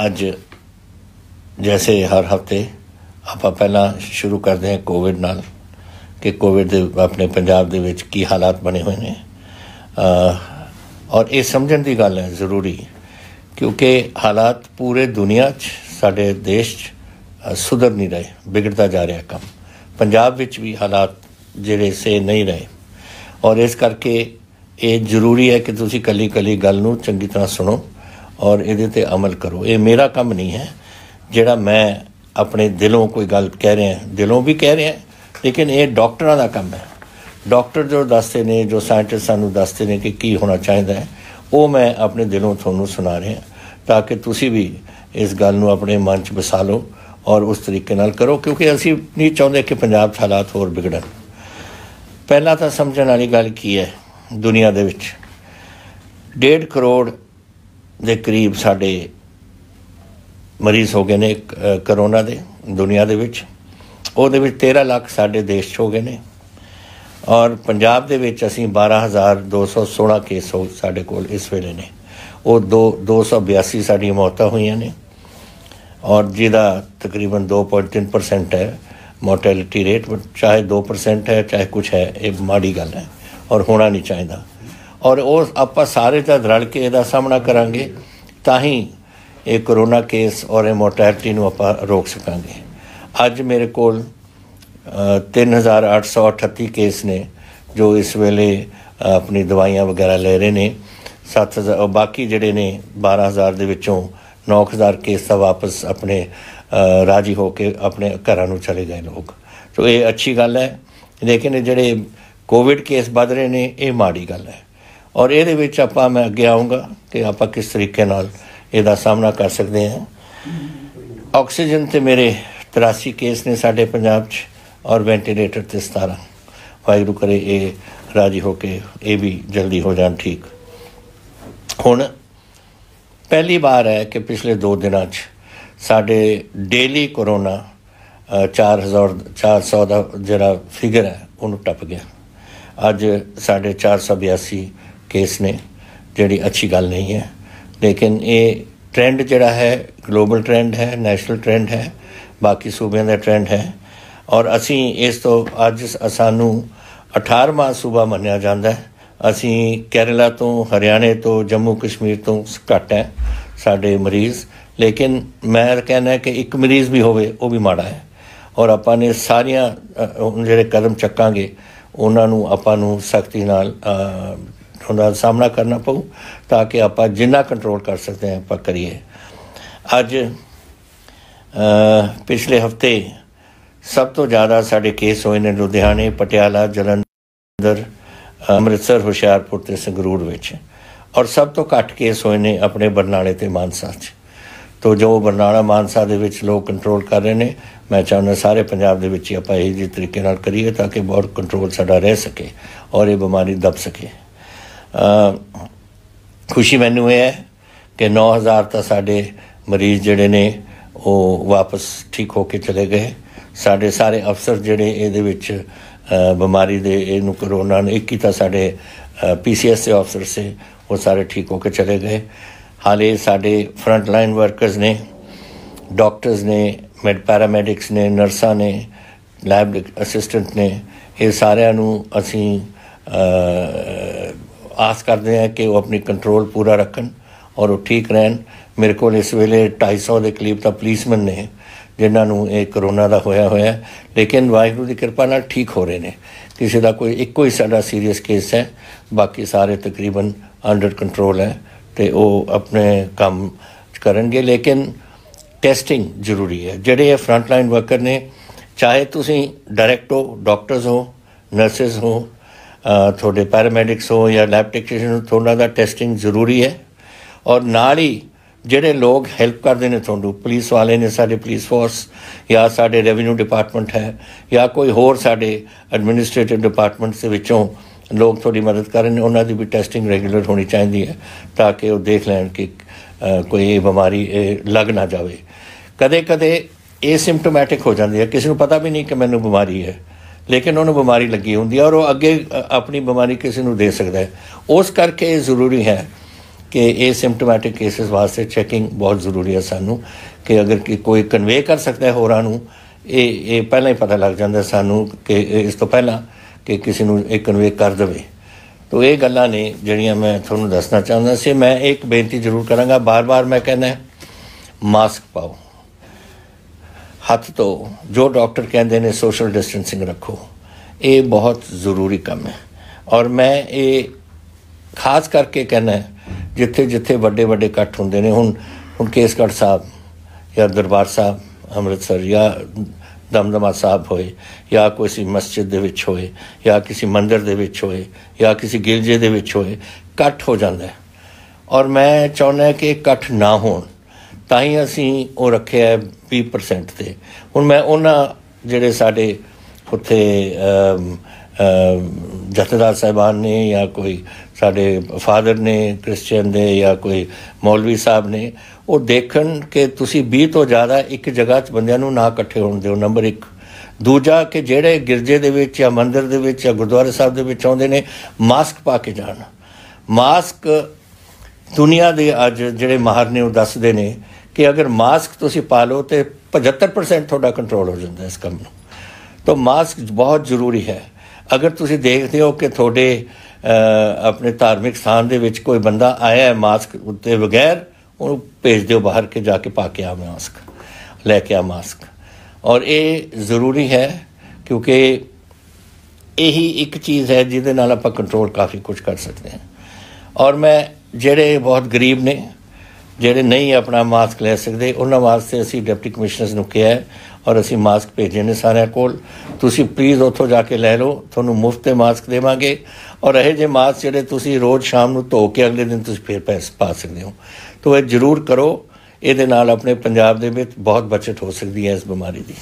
ਅੱਜ जैसे हर हफ्ते ਆਪਾਂ ਪਹਿਲਾਂ शुरू करते हैं कोविड नाल कि कोविड ਦੇ ਆਪਣੇ ਪੰਜਾਬ ਦੇ ਵਿੱਚ ਕੀ ਹਾਲਾਤ ਬਣੇ ਹੋਏ ਨੇ ਔਰ ਇਹ ਸਮਝਣ ਦੀ ਗੱਲ ਹੈ ਜ਼ਰੂਰੀ क्योंकि हालात पूरे दुनिया साढ़े देश सुधर नहीं रहे, बिगड़ता जा रहा काम। पंजाब विच भी हालात जिहड़े से नहीं रहे और इस करके ये जरूरी है कि तुसी कली कली गल नूं चंगी तरह सुनो और इहदे ते अमल करो। ये मेरा काम नहीं है जिहड़ा मैं अपने दिलों कोई गल कह रहे हैं, दिलों भी कह रहे हैं, लेकिन ये डॉक्टरां दा काम है। डॉक्टर जो दसते ने, जो साइंटिस्ट सानूं दसते ने कि की होना चाहिए है, वो मैं अपने दिलों थोनू सुना रहा ताकि तुसी भी इस गल नूं अपने मन च बसा लो और उस तरीके नाल करो, क्योंकि असी नहीं चाहते कि पंजाब हालात होर बिगड़न। पहला तो समझण वाली गल की है, दुनिया दे विच 1.5 करोड़ के करीब साडे मरीज़ हो गए ने करोना दे दुनिया दे विच। उहदे विच 13 लाख साडे देश हो गए ने और पंजाब दे विच असीं 12,216 केस हो साडे कोल इस वेले ने। वो 282 साडियां मौतां होईयां ने और जिहदा तकरीबन 2.3% है मोर्टैलिटी रेट। चाहे 2% है चाहे कुछ है, ये माड़ी गल है और होना नहीं चाहिए। और वो आपां सारे जद रल के इहदा सामना करांगे तां ही ये करोना केस और ये मोर्टैलिटी नूं आपां रोक सकांगे। अज मेरे कोल 3,838 केस ने जो इस वेले अपनी दवाइयां वगैरह ले रहे ने। 7,000 बाकी जिहड़े ने 12,000 दे विचों 9,000 केस तो वापस अपने राजी होके अपने घरां नूं चले गए लोग। तो ये अच्छी गल है, लेकिन जिहड़े कोविड केस बध रहे ने ये माड़ी गल है। और इहदे विच आपां मैं अगे आऊँगा कि आपां किस तरीके नाल इहदा सामना कर सकते हैं। ऑक्सीजन ते मेरे 83 केस ने साडे पंजाब च और वेंटीलेटर ते 17। वाहिगुरू करे ये राजी होके ये भी जल्दी हो जान ठीक। हुण पहली बार है कि पिछले 2 दिनों साडे डेली कोरोना 4,400 का जिहड़ा फिगर है उन्होंने टप गया। अज साढ़े 482 केस ने, जिहड़ी अच्छी गल नहीं है, लेकिन ये ट्रेंड जिहड़ा है ग्लोबल ट्रेंड है, नैशनल ट्रेंड है, बाकी सूबे का ट्रेंड है। और असी इस तो अज सानू 18वां सूबा मन्निया जाता है। असी केरला तो, हरियाणे तो, जम्मू कश्मीर तो घट है साडे मरीज़, लेकिन मैं कहना कि एक मरीज़ भी होवे वो भी माड़ा है। और आपां ने सारियां जिहड़े कदम चक्कांगे उन्हां नूं आपां नूं सख्ती नाल उहदा सामना करना पऊ ताकि आपां जिन्ना कंट्रोल कर सकते हैं आपां करिए। अज पिछले हफ्ते सब तो ज़्यादा साडे केस होए ने लुधियाने, पटियाला, जलंधर, अमृतसर, हुशियारपुर ते संगरूर विच। और सब तो घट केस होए ने अपने बरनाले ते मानसा च। तो जो बरनाला मानसा दे विच लोग कंट्रोल कर रहे हैं, मैं चाहुंदा सारे पंजाब दे विच आपां इही जी तरीके नाल करिए ताकि बहुत कंट्रोल साडा रह सके और ये बीमारी दब सके। खुशी मैनूं ये है कि 9,000 तो साडे मरीज़ जिहड़े ने वो वापस ठीक होके चले गए। साडे सारे अफसर जिहड़े इहदे विच बीमारी दे इहनूं करोना ने 21 साडे PCS के अफसर से वो सारे ठीक होकर चले गए। हाले साडे फ्रंट लाइन वर्कर्स ने, डॉक्टर्स ने, पैरामेडिक्स ने, नर्सा ने, लैब असिस्टेंट ने, ये सारिਆਂ ਨੂੰ ਅਸੀਂ आस करते हैं कि वो अपनी कंट्रोल पूरा रखन और वो ठीक रहन। मेरे को इस वेले 250 के करीब तो पुलिसमैन ने जिन्होंने ये करोना का होया होया, लेकिन वाहिगुरू की कृपा नाल ठीक हो रहे हैं। किसी का कोई एक ही साडा सीरीयस केस है, बाकी सारे तकरीबन अंडर कंट्रोल है तो वो अपने काम करेंगे। लेकिन टेस्टिंग जरूरी है। जिहड़े फ्रंट लाइन वर्कर ने, चाहे तुसी डायरैक्ट हो, डॉक्टर्स हो, नर्सिस हो, थोड़े पैरामेडिक्स हो या लैब टेक्नीशियन हो, थोड़ा दा टेस्टिंग जरूरी है। और नाल ही जिहड़े लोग हेल्प करते हैं थोनू, पुलिस वाले ने, साडे पुलिस फोर्स या साडे रेवन्यू डिपार्टमेंट है या कोई होर साडे एडमिनिस्ट्रेटिव डिपार्टमेंट के विचों लोग थोड़ी मदद कर रहे हैं, उन्हां दी भी टेस्टिंग रेगूलर होनी चाहिए है ताकि वो देख लैन कि कोई बीमारी लग ना जाए। कदे कदे एसिम्पटोमैटिक हो जाती है, किसी को पता भी नहीं कि मैनू बीमारी है, लेकिन उन्होंने बीमारी लगी होंगी और वो अगे अपनी बीमारी किसी को दे सकता है। उस करके ज़रूरी है कि ये सिम्पटोमैटिक केसिस वास्ते चैकिंग बहुत ज़रूरी है सानू कि अगर कि कोई कन्वे कर सकता है होरां नूं ये पहला ही पता लग जाता सानू कि इस तो पहला कि किसी नूं ये कन्वे कर देवे। तो ये गल्लां ने जिहड़ियां मैं तुहानूं दसना चाहुंदा सी। मैं एक बेनती जरूर करांगा, बार बार मैं कहना है मास्क पाओ, हथ धो, जो डॉक्टर कहते हैं सोशल डिस्टेंसिंग रखो, ये बहुत ज़रूरी काम है। और मैं ये खास करके कहना है जिथे जिथे वड्डे वड्डे इकट्ठ होंदे ने, हुण केसगढ़ साहब या दरबार साहब अमृतसर या दमदमा साहब होए या किसी मस्जिद दे विच होए या किसी मंदिर दे विच होए या किसी गिरजे दे विच होए, इकट्ठ हो जाता है। और मैं चाहुंदा कि इकट्ठ ना होण तां ही असीं वो रखे है 20% ते। हुण मैं उन्हां जिहड़े साडे उत्थे जथेदार साहिबान ने या कोई साडे फादर ने क्रिश्चियन दे या कोई मौलवी साहब ने, वो देखन कि तुसी 20 तो ज़्यादा एक जगह च बंदियां नूं ना इकट्ठे होण दिओ, नंबर 1। दूजा कि जिहड़े गिरजे दे विच या मंदिर दे विच या गुरुद्वारे साहब दे विच आउंदे ने, मास्क पा के जाण। मास्क दुनिया दे अज जिहड़े माहर ने वो दसदे ने कि अगर मास्क तुसी पा लो तो 75% तुहाडा कंट्रोल हो जाता है इस काम नूं। तो मास्क बहुत जरूरी है। अगर तुसी देखते हो कि थोड़े अपने धार्मिक स्थान दे विच कोई बंदा आया है मास्क उत्ते बगैर, उन्होंने भेज दो बाहर के जाके पा के आ मास्क, लैके आ मास्क। और ये ज़रूरी है क्योंकि यही एक चीज़ है जिहदे नाल आपां कंट्रोल काफ़ी कुछ कर सकते हैं। और मैं जिहड़े बहुत गरीब ने जिहड़े नहीं अपना मास्क लै सकते, उन्हां वास्ते असीं डिप्टी कमिश्नर्स नूं कहा है और असीं मास्क भेजे ने सारिਆਂ कोल। तुसीं प्लीज़ उत्थों जाके लै लो, तुहानूं मुफ्त मास्क देवांगे। और यह जे मास्क जिहड़े तुसीं रोज़ शाम नूं धो के अगले दिन तुसीं फिर पा सकते हो। तो यह जरूर करो, ये नाल अपने पंजाब दे विच बहुत बचत हो सकती है इस बीमारी की।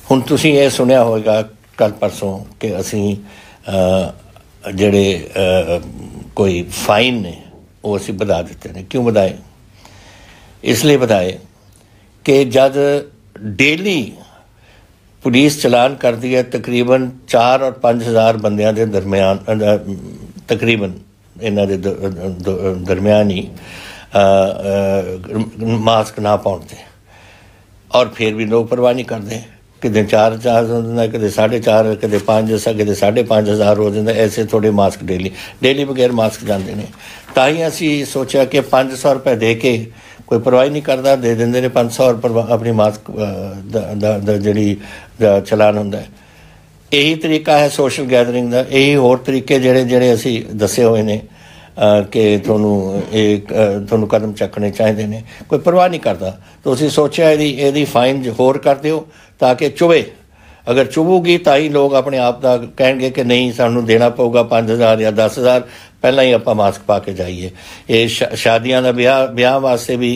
हुण तुसीं ये सुनिया होगा कल परसों कि असीं जिहड़े कोई फाइन ने वो असीं वधा दिते ने। क्यों वधाए? इसलिए वधाए कि जब डेली पुलिस चलान करती है तकरीबन 4 और 5 हज़ार बंदियां दे दरम्यान, तकरीबन इन्हां दे दरम्यान ही मास्क ना पाउंदे, और फिर भी लोग परवाह नहीं करते। किते 4 किते 4.5 किते 5 किते 5.5 हज़ार हो जाता। ऐसे थोड़े मास्क डेली बगैर मास्क जाते हैं। तां ही असीं सोचा कि 500 रुपए दे के कोई परवाह नहीं करता, दे देंगे ने 500 अपनी मास्क जी चलान होंदा है। यही तरीका है सोशल गैदरिंग का। यही होर तरीके जिहड़े असीं दसे हुए ने कि तुहानूं कदम चकने चाहिए ने, कोई परवाह नहीं करता। तो असीं सोचा यदी फाइन होर कर दिओ ताकि चुभे। अगर चुभूगी तो ही लोग अपने आप का कहेंगे कि नहीं सानूं देना पऊगा 5 हज़ार या 10 हज़ार, पहला ही आपां मास्क पा के जाइए। ये शादियां दा ब्याह वास्ते भी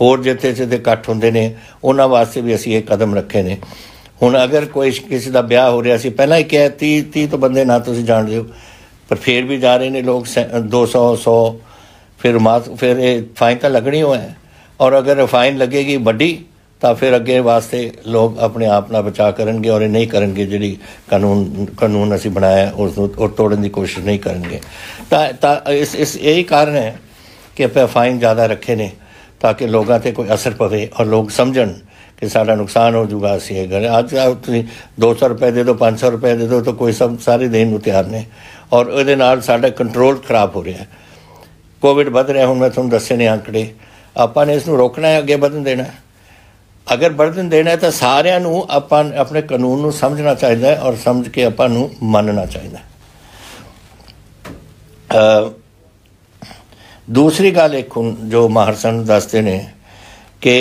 होर जिथे जिथे इकट्ठ होंदे ने उन्हां वास्ते भी असीं ये कदम रखे ने। हुण अगर कोई किसी का ब्याह हो रहा, असीं पहलां ही कहा 30 तो बंदे ना तुसीं जाण दिओ, पर फिर भी जा रहे हैं लोग 200 100, फिर ये फाइन तो लगनी हो है। और अगर फाइन लगेगी वड्डी तो फिर अगे वास्ते लोग अपने आप ना बचा करेंगे और नहीं करेंगे, जी कानून असी बनाया और तोड़ने की कोशिश नहीं करेंगे। इस यही कारण है कि आप फाइन ज़्यादा रखे ने ताकि लोगों पर कोई असर पवे और लोग समझन कि साड़ा नुकसान हो जूगा। असी ये करें अज 200 रुपए दे दो 500 रुपए दे दो तो कोई सब सारे देने को तैयार ने, और ये साडा कंट्रोल खराब हो रहा है। कोविड बढ़ रहा। हूँ मैं तुहानूं दस्से ने आंकड़े, आपां ने इसनूं रोकना है, अगे बढ़न देना है। अगर बढ़न देना है तो सारिਆਂ ਨੂੰ ਆਪਾਂ अपने कानून ਨੂੰ समझना चाहिए है और समझ के ਆਪਾਂ ਨੂੰ मानना चाहिए। दूसरी गल एक जो माहर सन दसते ने कि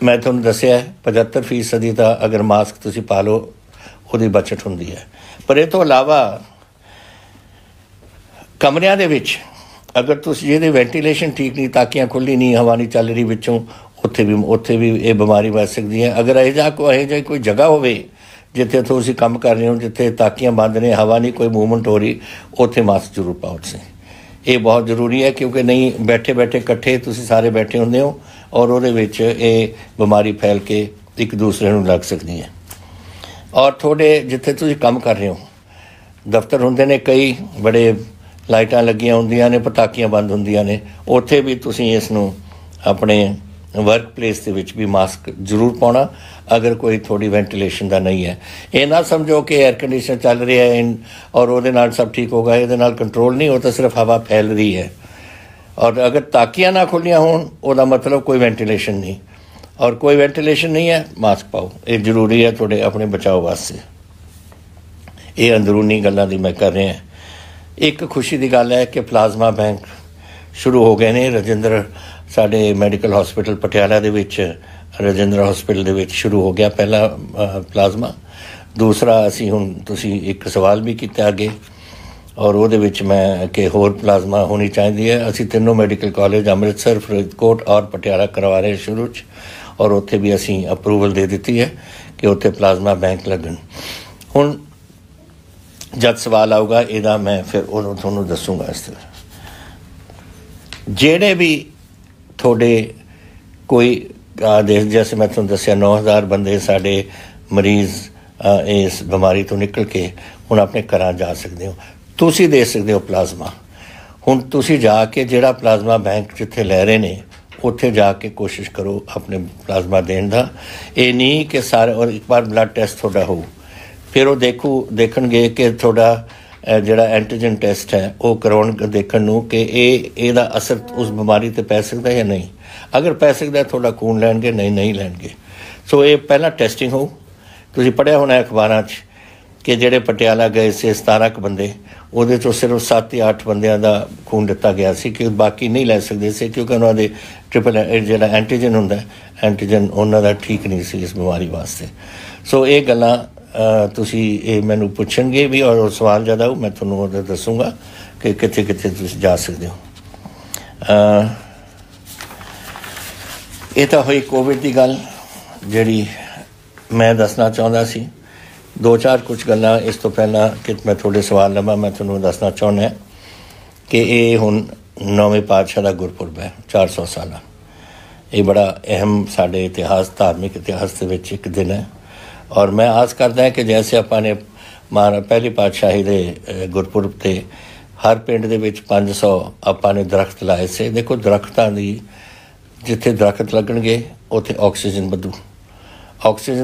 मैं तुहानूं दस्सिया 75% का अगर मास्क तुसीं पा लो ਉਹਦੀ बचत होंदी है। पर इस तो इलावा कमरिਆਂ ਦੇ ਵਿੱਚ अगर तुसीं ਜਿਹਦੇ वैंटीलेशन ठीक नहीं, ताकियां खुली नहीं, हवा नहीं चल रही विचों, उत्थे भी ये बीमारी बच सकती है। अगर यह कोई जगह होवे जिथे तुसीं काम कर रहे हो, जिथे ताकियां बंद ने, हवा नहीं, कोई मूवमेंट हो रही, उत्थे मास्क जरूर पाओ। ये बहुत जरूरी है क्योंकि नहीं बैठे बैठे इकट्ठे तुसीं सारे बैठे होंदे हो और उहदे विच ये बीमारी फैल के एक दूसरे नूं लग सकती है। और थोड़े जिथे तुसीं काम कर रहे हो ਦਫ਼ਤਰ ਹੁੰਦੇ ਨੇ ਕਈ, ਬੜੇ ਲਾਈਟਾਂ ਲੱਗੀਆਂ ਹੁੰਦੀਆਂ ਨੇ, ਪਟਾਕੀਆਂ ਬੰਦ ਹੁੰਦੀਆਂ ਨੇ, ਉੱਥੇ ਵੀ ਤੁਸੀਂ ਇਸ ਨੂੰ ਆਪਣੇ ਵਰਕ ਪਲੇਸ ਦੇ ਵਿੱਚ ਵੀ ਮਾਸਕ ਜ਼ਰੂਰ ਪਾਉਣਾ ਅਗਰ ਕੋਈ ਥੋੜ੍ਹੀ ਵੈਂਟੀਲੇਸ਼ਨ ਦਾ ਨਹੀਂ ਹੈ। ਇਹ ਨਾ ਸਮਝੋ ਕਿ ਏਅਰ ਕੰਡੀਸ਼ਨਰ ਚੱਲ ਰਿਹਾ ਹੈ ਔਰ ਉਹਦੇ ਨਾਲ ਸਭ ਠੀਕ ਹੋਗਾ, ਇਹਦੇ ਨਾਲ ਕੰਟਰੋਲ ਨਹੀਂ, ਉਹ ਤਾਂ ਸਿਰਫ ਹਵਾ ਫੈਲ ਰਹੀ ਹੈ। ਔਰ ਅਗਰ ਤਾਕੀਆਂ ਨਾ ਖੁੱਲੀਆਂ ਹੋਣ ਉਹਦਾ ਮਤਲਬ ਕੋਈ ਵੈਂਟੀਲੇਸ਼ਨ ਨਹੀਂ, ਔਰ ਕੋਈ ਵੈਂਟੀਲੇਸ਼ਨ ਨਹੀਂ ਹੈ, ਮਾਸਕ ਪਾਓ, ਇਹ ਜ਼ਰੂਰੀ ਹੈ ਤੁਹਾਡੇ ਆਪਣੇ ਬਚਾਓ ਵਾਸਤੇ। ਇਹ ਅੰਦਰੂਨੀ ਗੱਲਾਂ ਦੀ ਮੈਂ ਕਰ ਰਿਹਾ। ਇੱਕ ਖੁਸ਼ੀ ਦੀ ਗੱਲ ਹੈ ਕਿ ਪਲਾਜ਼ਮਾ ਬੈਂਕ ਸ਼ੁਰੂ ਹੋ ਗਏ ਨੇ। ਰਜਿੰਦਰ ਸਾਡੇ ਮੈਡੀਕਲ ਹਸਪੀਟਲ ਪਟਿਆਲਾ ਦੇ ਵਿੱਚ, ਰਜਿੰਦਰ ਹਸਪੀਟਲ ਦੇ ਵਿੱਚ ਸ਼ੁਰੂ ਹੋ ਗਿਆ ਪਹਿਲਾ ਪਲਾਜ਼ਮਾ। ਦੂਸਰਾ ਅਸੀਂ ਹੁਣ ਤੁਸੀਂ ਇੱਕ ਸਵਾਲ ਵੀ ਕੀਤਾ ਅੱਗੇ, ਔਰ ਉਹਦੇ ਵਿੱਚ ਮੈਂ ਕਿ ਹੋਰ ਪਲਾਜ਼ਮਾ ਹੋਣੀ ਚਾਹੀਦੀ ਹੈ। ਅਸੀਂ ਤਿੰਨੋਂ ਮੈਡੀਕਲ ਕਾਲਜ ਅੰਮ੍ਰਿਤਸਰ, ਫਰੀਦਕੋਟ ਔਰ ਪਟਿਆਲਾ ਕਰਵਾ ਰਹੇ ਸ਼ੁਰੂ 'ਚ, ਔਰ ਉੱਥੇ ਵੀ ਅਸੀਂ ਅਪਰੂਵਲ ਦੇ ਦਿੱਤੀ ਹੈ ਕਿ ਉੱਥੇ ਪਲਾਜ਼ਮਾ ਬੈਂਕ ਲੱਗਣ। ਹੁਣ ਜਦ ਸਵਾਲ ਆਊਗਾ ਇਹਦਾ ਮੈਂ ਫਿਰ ਉਹਨੂੰ ਤੁਹਾਨੂੰ ਦੱਸੂਗਾ। ਇਸ ਤਰ੍ਹਾਂ ਜਿਹੜੇ ਵੀ ਤੁਹਾਡੇ ਕੋਈ ਦੇਸ਼, ਜੈਸੇ ਮੈਂ ਤੁਹਾਨੂੰ ਦੱਸਿਆ 9000 ਬੰਦੇ ਸਾਡੇ ਮਰੀਜ਼ ਇਸ ਬਿਮਾਰੀ ਤੋਂ ਨਿਕਲ ਕੇ ਹੁਣ ਆਪਣੇ ਘਰਾਂ ਜਾ ਸਕਦੇ ਹੋ। ਤੁਸੀਂ ਦੇ ਸਕਦੇ ਹੋ ਪਲਾਜ਼ਮਾ। ਹੁਣ ਤੁਸੀਂ ਜਾ ਕੇ ਜਿਹੜਾ ਪਲਾਜ਼ਮਾ ਬੈਂਕ ਜਿੱਥੇ ਲੈ ਰਹੇ ਨੇ ਉੱਥੇ ਜਾ ਕੇ ਕੋਸ਼ਿਸ਼ ਕਰੋ ਆਪਣੇ ਪਲਾਜ਼ਮਾ ਦੇਣ ਦਾ। ਇਹ ਨਹੀਂ ਕਿ ਸਾਰੇ, ਔਰ ਇੱਕ ਵਾਰ ਬਲੱਡ ਟੈਸਟ ਤੁਹਾਡਾ ਹੋਊ, ਫਿਰ ਉਹ ਦੇਖਣਗੇ ਕਿ ਤੁਹਾਡਾ ਜਿਹੜਾ ਐਂਟੀਜਨ ਟੈਸਟ ਹੈ ਉਹ ਕਰਵਾਉਣ ਦੇਖਣ ਨੂੰ ਕਿ ਇਹਦਾ ਅਸਰ ਉਸ ਬਿਮਾਰੀ 'ਤੇ ਪੈ ਸਕਦਾ ਜਾਂ ਨਹੀਂ। ਅਗਰ ਪੈ ਸਕਦਾ ਤੁਹਾਡਾ ਖੂਨ ਲੈਣਗੇ, ਨਹੀਂ ਲੈਣਗੇ। ਸੋ ਇਹ ਪਹਿਲਾਂ ਟੈਸਟਿੰਗ ਹੋਊ। ਤੁਸੀਂ ਪੜ੍ਹਿਆ ਹੋਣਾ ਅਖਬਾਰਾਂ 'ਚ ਕਿ ਜਿਹੜੇ ਪਟਿਆਲਾ ਗਏ ਸੀ 17 ਕੁ ਬੰਦੇ, ਉਹਦੇ 'ਚੋਂ ਸਿਰਫ 7 ਜਾਂ 8 ਬੰਦਿਆਂ ਦਾ ਖੂਨ ਦਿੱਤਾ ਗਿਆ ਸੀ ਕਿ ਬਾਕੀ ਨਹੀਂ ਲੈ ਸਕਦੇ ਸੀ ਕਿਉਂਕਿ ਉਹਨਾਂ ਦੇ ਜਿਹੜਾ ਐਂਟੀਜਨ ਹੁੰਦਾ, ਐਂਟੀਜਨ ਉਹਨਾਂ ਦਾ ਠੀਕ ਨਹੀਂ ਸੀ ਇਸ ਬਿਮਾਰੀ ਵਾਸਤੇ। ਸੋ ਇਹ ਗੱਲਾਂ ਤੁਸੀਂ ਇਹ ਮੈਨੂੰ ਪੁੱਛਣਗੇ ਵੀ, ਔਰ ਸਵਾਲ ਜ਼ਿਆਦਾ ਹੋ ਮੈਂ ਤੁਹਾਨੂੰ ਉਹਦਾ ਦੱਸੂਗਾ ਕਿ ਕਿੱਥੇ ਕਿੱਥੇ ਤੁਸੀਂ ਜਾ ਸਕਦੇ ਹੋ। ਇਹ ਤਾਂ ਹੋਈ ਕੋਵਿਡ ਦੀ ਗੱਲ ਜਿਹੜੀ ਮੈਂ ਦੱਸਣਾ ਚਾਹੁੰਦਾ ਸੀ। 2-4 ਕੁਛ ਗੱਲਾਂ ਇਸ ਤੋਂ ਪਹਿਲਾਂ ਕਿ ਮੈਂ ਤੁਹਾਡੇ ਸਵਾਲ ਲਵਾਂ, ਮੈਂ ਤੁਹਾਨੂੰ ਦੱਸਣਾ ਚਾਹੁੰਦਾ ਕਿ ਇਹ ਹੁਣ 9ਵੇਂ ਪਾਤਸ਼ਾਹ ਦਾ ਗੁਰਪੁਰਬ ਹੈ, 400 ਸਾਲਾ। ਇਹ ਬੜਾ ਅਹਿਮ ਸਾਡੇ ਇਤਿਹਾਸ, ਧਾਰਮਿਕ ਇਤਿਹਾਸ ਦੇ ਵਿੱਚ ਇੱਕ ਦਿਨ ਹੈ। ਔਰ ਮੈਂ ਆਸ ਕਰਦਾ ਕਿ ਜੈਸੇ ਆਪਾਂ ਨੇ ਪਹਿਲੀ ਪਾਤਸ਼ਾਹੀ ਦੇ ਗੁਰਪੁਰਬ 'ਤੇ ਹਰ ਪਿੰਡ ਦੇ ਵਿੱਚ 500 ਆਪਾਂ ਨੇ ਦਰਖਤ ਲਾਏ ਸੀ। ਦੇਖੋ ਦਰਖਤਾਂ ਦੀ ਜਿੱਥੇ ਦਰਖਤ ਲੱਗਣਗੇ ਉੱਥੇ ਆਕਸੀਜਨ